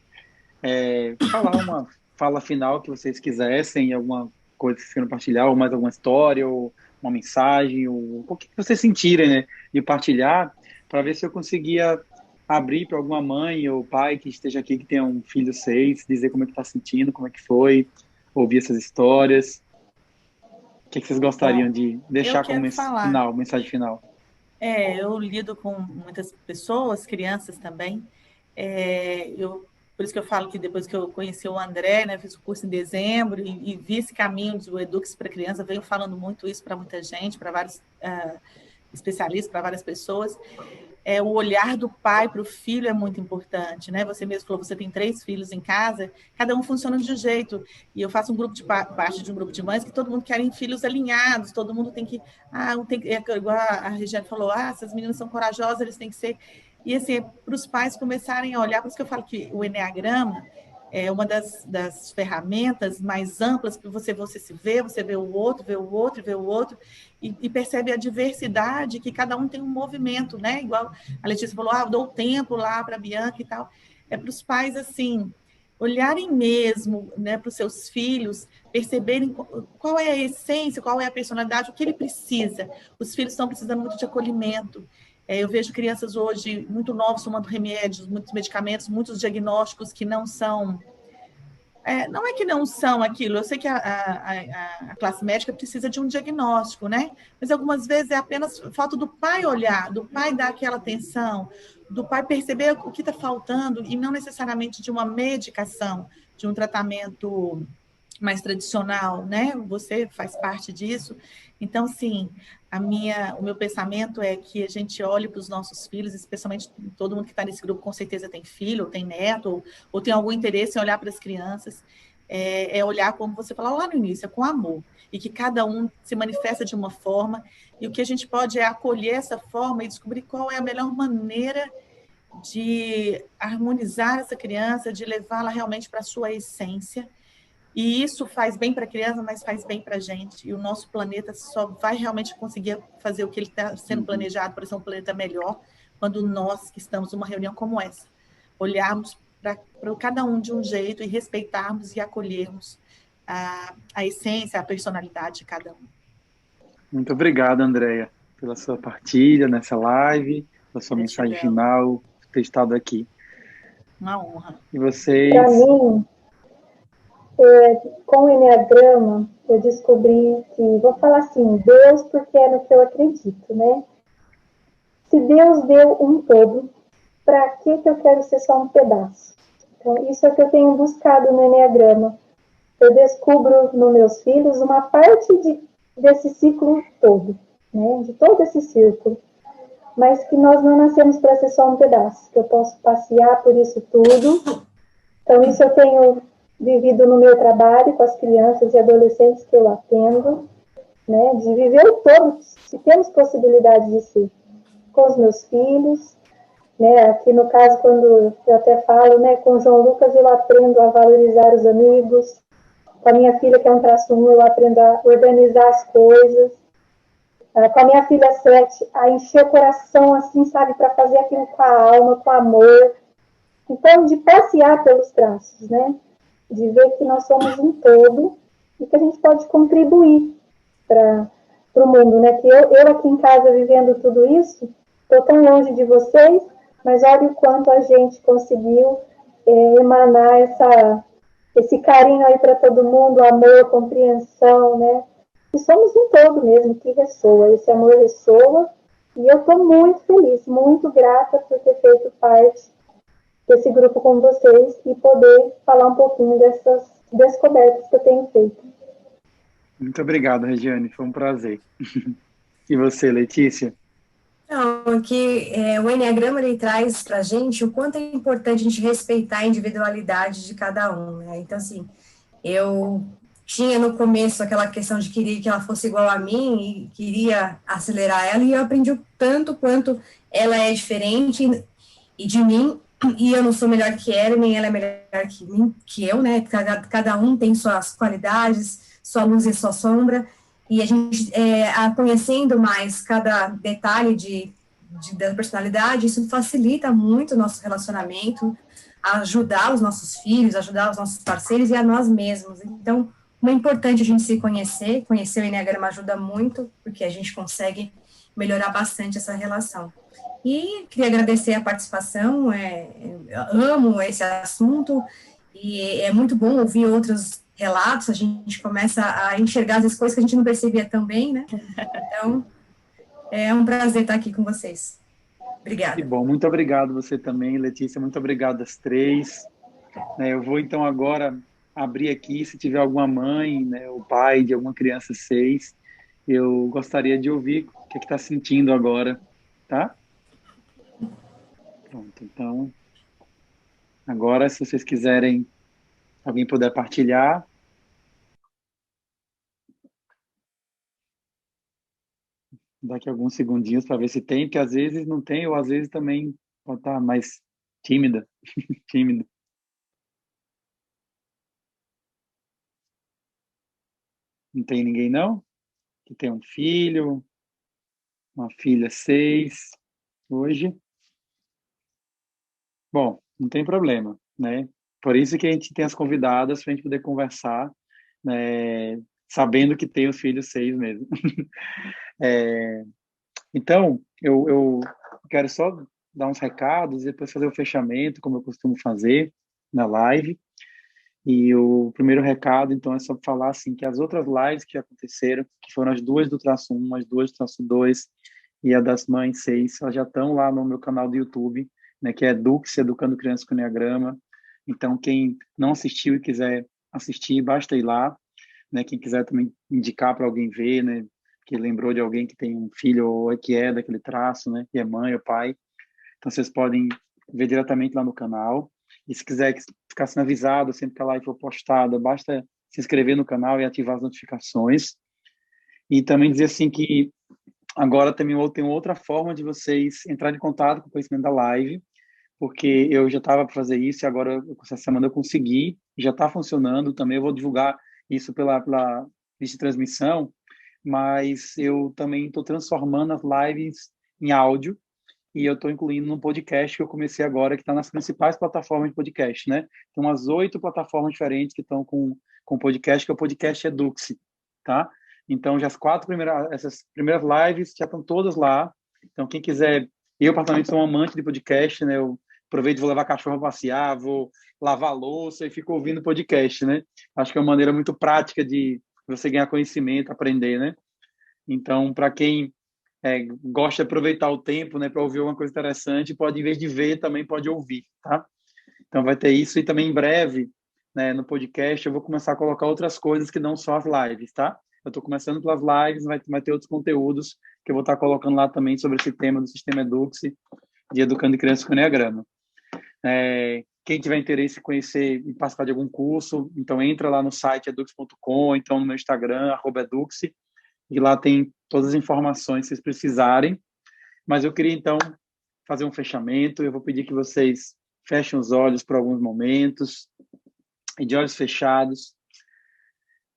falar uma fala final que vocês quisessem, alguma coisa que vocês queiram partilhar, ou mais alguma história, ou uma mensagem, ou o que vocês sentirem, né, de partilhar, para ver se eu conseguia abrir para alguma mãe ou pai que esteja aqui, que tenha um filho 6, dizer como é que está sentindo, como é que foi, ouvir essas histórias. O que vocês gostariam de deixar como mensagem final? Eu lido com muitas pessoas, crianças também. Por isso que eu falo que depois que eu conheci o André, né, fiz o curso em dezembro e vi esse caminho do Edux para criança, venho falando muito isso para muita gente, para vários especialistas, para várias pessoas. O olhar do pai para o filho é muito importante, né? Você mesmo falou, você tem 3 filhos em casa, cada um funciona de um jeito. E eu faço parte de um grupo de mães que todo mundo quer filhos alinhados, todo mundo tem que... igual a Regiane falou, essas meninas são corajosas, eles têm que ser... E assim, para os pais começarem a olhar, por isso que eu falo que o Eneagrama é uma das ferramentas mais amplas que você se vê, você vê o outro, vê o outro, vê o outro, e percebe a diversidade, que cada um tem um movimento, né? Igual a Letícia falou, eu dou tempo lá para a Bianca e tal. É para os pais, assim, olharem mesmo, né, para os seus filhos, perceberem qual é a essência, qual é a personalidade, o que ele precisa. Os filhos estão precisando muito de acolhimento. Eu vejo crianças hoje muito novas tomando remédios, muitos medicamentos, muitos diagnósticos que não são não é que não são aquilo, eu sei que a classe médica precisa de um diagnóstico, né? Mas algumas vezes é apenas falta do pai olhar, do pai dar aquela atenção, do pai perceber o que está faltando e não necessariamente de uma medicação, de um tratamento mais tradicional, né? Você faz parte disso. Então, sim, o meu pensamento é que a gente olhe para os nossos filhos, especialmente todo mundo que está nesse grupo com certeza tem filho, ou tem neto, ou tem algum interesse em olhar para as crianças, olhar, como você falou lá no início, com amor, e que cada um se manifesta de uma forma, e o que a gente pode é acolher essa forma e descobrir qual é a melhor maneira de harmonizar essa criança, de levá-la realmente para a sua essência. E isso faz bem para a criança, mas faz bem para a gente. E o nosso planeta só vai realmente conseguir fazer o que ele está sendo planejado para ser um planeta melhor quando nós, que estamos numa reunião como essa, olharmos para cada um de um jeito e respeitarmos e acolhermos a essência, a personalidade de cada um. Muito obrigado, Andréia, pela sua partilha nessa live, pela sua mensagem final, por ter estado aqui. Uma honra. E vocês? Para mim, com o Enneagrama, eu descobri que, vou falar assim, Deus, porque é no que eu acredito, né? Se Deus deu um todo, para que eu quero ser só um pedaço? Então, isso é o que eu tenho buscado no Enneagrama. Eu descubro nos meus filhos uma parte desse ciclo todo, né? De todo esse círculo. Mas que nós não nascemos para ser só um pedaço, que eu posso passear por isso tudo. Então, isso eu tenho vivido no meu trabalho com as crianças e adolescentes que eu atendo, né? De viver o todo, se temos possibilidade de ser, com os meus filhos, né? Aqui no caso, quando eu até falo, né, com o João Lucas, eu aprendo a valorizar os amigos. Com a minha filha, que é um traço 1, eu aprendo a organizar as coisas. Com a minha filha 7, a encher o coração, assim, sabe, para fazer aquilo com a alma, com amor. Então, de passear pelos traços, né? De ver que nós somos um todo e que a gente pode contribuir para o mundo, né? Que eu aqui em casa vivendo tudo isso, estou tão longe de vocês, mas olha o quanto a gente conseguiu emanar esse carinho aí para todo mundo, amor, compreensão, né? E somos um todo mesmo que ressoa, esse amor ressoa, e eu estou muito feliz, muito grata por ter feito parte desse grupo com vocês e poder falar um pouquinho dessas descobertas que eu tenho feito. Muito obrigado, Regiane, foi um prazer. E você, Letícia? Não, que o Enneagrama ele traz para a gente o quanto é importante a gente respeitar a individualidade de cada um, né? Então, assim, eu tinha no começo aquela questão de querer que ela fosse igual a mim e queria acelerar ela, e eu aprendi o tanto quanto ela é diferente e de mim, e eu não sou melhor que ela, nem ela é melhor que eu, né? Cada um tem suas qualidades, sua luz e sua sombra, e a gente, conhecendo mais cada detalhe da personalidade, isso facilita muito o nosso relacionamento, ajudar os nossos filhos, ajudar os nossos parceiros e a nós mesmos. Então, é importante a gente se conhecer o Enneagrama ajuda muito, porque a gente consegue melhorar bastante essa relação. E queria agradecer a participação, amo esse assunto, e é muito bom ouvir outros relatos, a gente começa a enxergar as coisas que a gente não percebia tão bem, né? Então, é um prazer estar aqui com vocês. Obrigada. Que bom, muito obrigado você também, Letícia, muito obrigado às três. Eu vou então agora abrir aqui, se tiver alguma mãe, né, ou pai de alguma criança 6, eu gostaria de ouvir o que está sentindo agora, tá? Pronto, então, agora, se vocês quiserem, alguém puder partilhar. Daqui a alguns segundinhos para ver se tem, porque às vezes não tem, ou às vezes também pode estar mais tímida, tímido. Não tem ninguém, não? Que tem um filho, uma filha 6, hoje. Bom, não tem problema, né? Por isso que a gente tem as convidadas para a gente poder conversar, né? Sabendo que tem os filhos 6 mesmo. Então, eu quero só dar uns recados e depois fazer o fechamento, como eu costumo fazer na live. E o primeiro recado, então, é só falar assim, que as outras lives que aconteceram, que foram as duas do traço 1, as duas do traço 2 e a das mães 6, elas já estão lá no meu canal do YouTube, né, que é Dux, Educando Crianças com Enneagrama. Então, quem não assistiu e quiser assistir, basta ir lá, né? Quem quiser também indicar para alguém ver, né? Que lembrou de alguém que tem um filho ou que é daquele traço, né? Que é mãe ou pai. Então, vocês podem ver diretamente lá no canal. E se quiser ficar sendo avisado sempre que a live for postada, basta se inscrever no canal e ativar as notificações. E também dizer assim que agora também tem outra forma de vocês entrarem em contato com o conhecimento da live, porque eu já estava para fazer isso e agora, essa semana, eu consegui, já está funcionando também. Eu vou divulgar isso pela lista de transmissão, mas eu também estou transformando as lives em áudio e eu estou incluindo no podcast que eu comecei agora, que está nas principais plataformas de podcast, né? Tem umas 8 plataformas diferentes que estão com podcast, que é o podcast Eduxi, tá? Então, já essas primeiras lives já estão todas lá. Então, quem quiser... Eu, particularmente, sou um amante de podcast, né? Eu aproveito, vou levar cachorro a passear, vou lavar a louça e fico ouvindo podcast, né? Acho que é uma maneira muito prática de você ganhar conhecimento, aprender, né? Então, para quem gosta de aproveitar o tempo, né, para ouvir alguma coisa interessante, pode, em vez de ver, também pode ouvir, tá? Então, vai ter isso e também em breve, né, no podcast, eu vou começar a colocar outras coisas que não só as lives, tá? Eu estou começando pelas lives, vai ter outros conteúdos que eu vou estar colocando lá também sobre esse tema do Sistema Eduxi, de Educando Crianças com Enneagrama. Quem tiver interesse em conhecer e participar de algum curso, então entra lá no site edux.com, então no meu Instagram, @eduxi, e lá tem todas as informações que vocês precisarem. Mas eu queria, então, fazer um fechamento. Eu vou pedir que vocês fechem os olhos por alguns momentos, e de olhos fechados,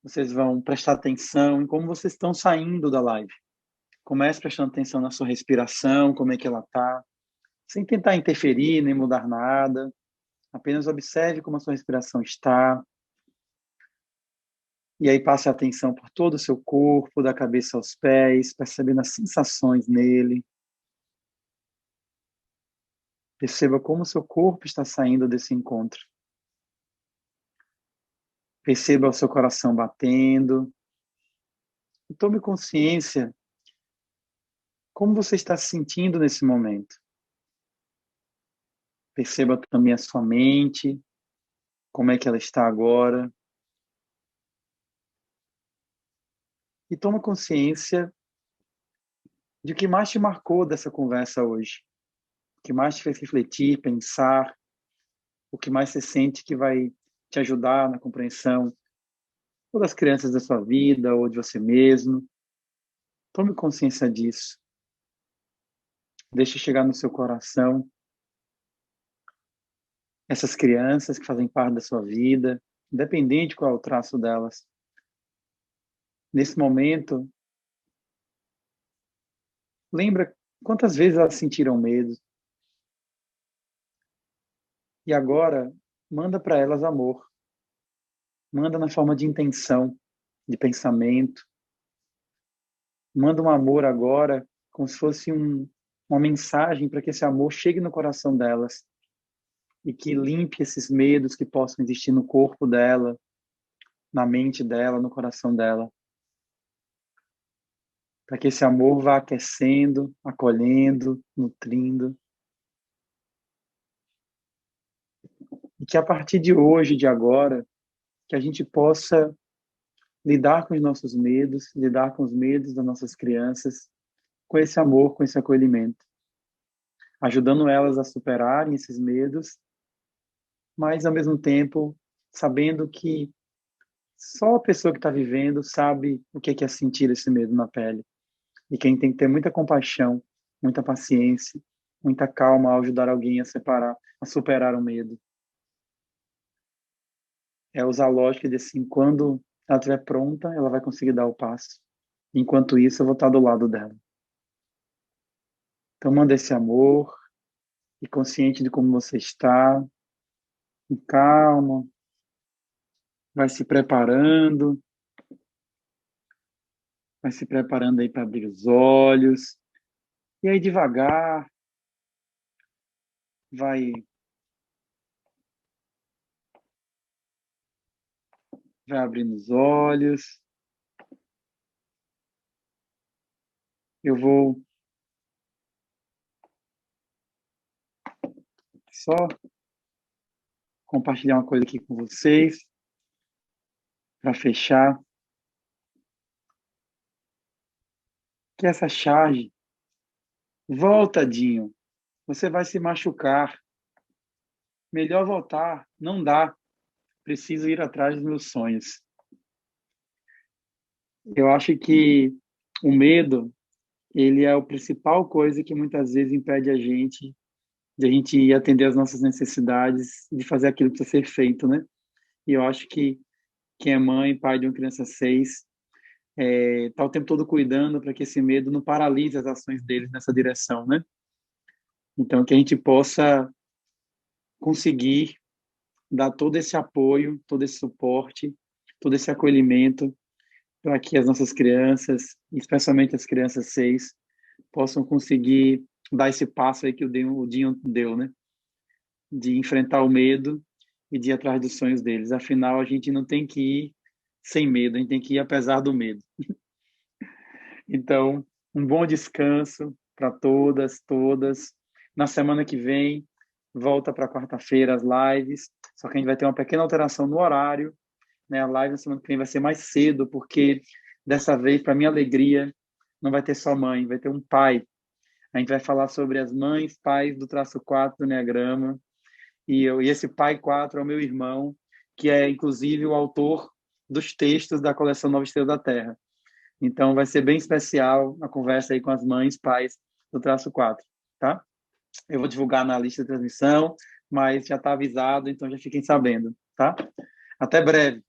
vocês vão prestar atenção em como vocês estão saindo da live. Comece prestando atenção na sua respiração, como é que ela está, sem tentar interferir nem mudar nada. Apenas observe como a sua respiração está. E aí passe a atenção por todo o seu corpo, da cabeça aos pés, percebendo as sensações nele. Perceba como o seu corpo está saindo desse encontro. Perceba o seu coração batendo. E tome consciência como você está se sentindo nesse momento. Perceba também a sua mente, como é que ela está agora. E toma consciência de o que mais te marcou dessa conversa hoje. O que mais te fez refletir, pensar, o que mais você sente que vai te ajudar na compreensão ou das crianças da sua vida, ou de você mesmo. Tome consciência disso. Deixe chegar no seu coração essas crianças que fazem parte da sua vida, independente qual é o traço delas. Nesse momento, lembra quantas vezes elas sentiram medo. E agora, manda para elas amor. Manda na forma de intenção, de pensamento. Manda um amor agora, como se fosse uma mensagem para que esse amor chegue no coração delas e que limpe esses medos que possam existir no corpo dela, na mente dela, no coração dela. Para que esse amor vá aquecendo, acolhendo, nutrindo. E que a partir de hoje, de agora, que a gente possa lidar com os nossos medos, lidar com os medos das nossas crianças, com esse amor, com esse acolhimento, ajudando elas a superarem esses medos, mas ao mesmo tempo sabendo que só a pessoa que está vivendo sabe o que é sentir esse medo na pele. E quem tem que ter muita compaixão, muita paciência, muita calma ao ajudar alguém a superar o medo. É usar a lógica de assim, quando ela estiver pronta, ela vai conseguir dar o passo. Enquanto isso, eu vou estar do lado dela. Então, manda esse amor e consciente de como você está, com calma, vai se preparando aí para abrir os olhos. E aí, devagar, vai Vai abrindo os olhos. Eu vou só compartilhar uma coisa aqui com vocês, para fechar. Que essa charge, volta, Dinho, você vai se machucar. Melhor voltar, não dá. Preciso ir atrás dos meus sonhos. Eu acho que o medo, ele é a principal coisa que muitas vezes impede a gente de a gente ir atender as nossas necessidades, de fazer aquilo que precisa ser feito, né? E eu acho que quem é mãe, pai de uma criança 6, tá o tempo todo cuidando para que esse medo não paralise as ações deles nessa direção, né? Então, que a gente possa conseguir dar todo esse apoio, todo esse suporte, todo esse acolhimento para que as nossas crianças, especialmente as crianças 6, possam conseguir dar esse passo aí que o Dinho deu, né? De enfrentar o medo e de ir atrás dos sonhos deles. Afinal, a gente não tem que ir sem medo, a gente tem que ir apesar do medo. Então, um bom descanso para todas, todas. Na semana que vem, volta para quarta-feira as lives, só que a gente vai ter uma pequena alteração no horário, né? A live na semana que vem vai ser mais cedo, porque dessa vez, para minha alegria, não vai ter só mãe, vai ter um pai. A gente vai falar sobre as mães, pais do traço 4 do Enneagrama, e esse pai 4 é o meu irmão, que é, inclusive, o autor dos textos da coleção Nova Estrela da Terra. Então, vai ser bem especial a conversa aí com as mães, pais do traço 4, tá? Eu vou divulgar na lista de transmissão, mas já está avisado, então já fiquem sabendo, tá? Até breve.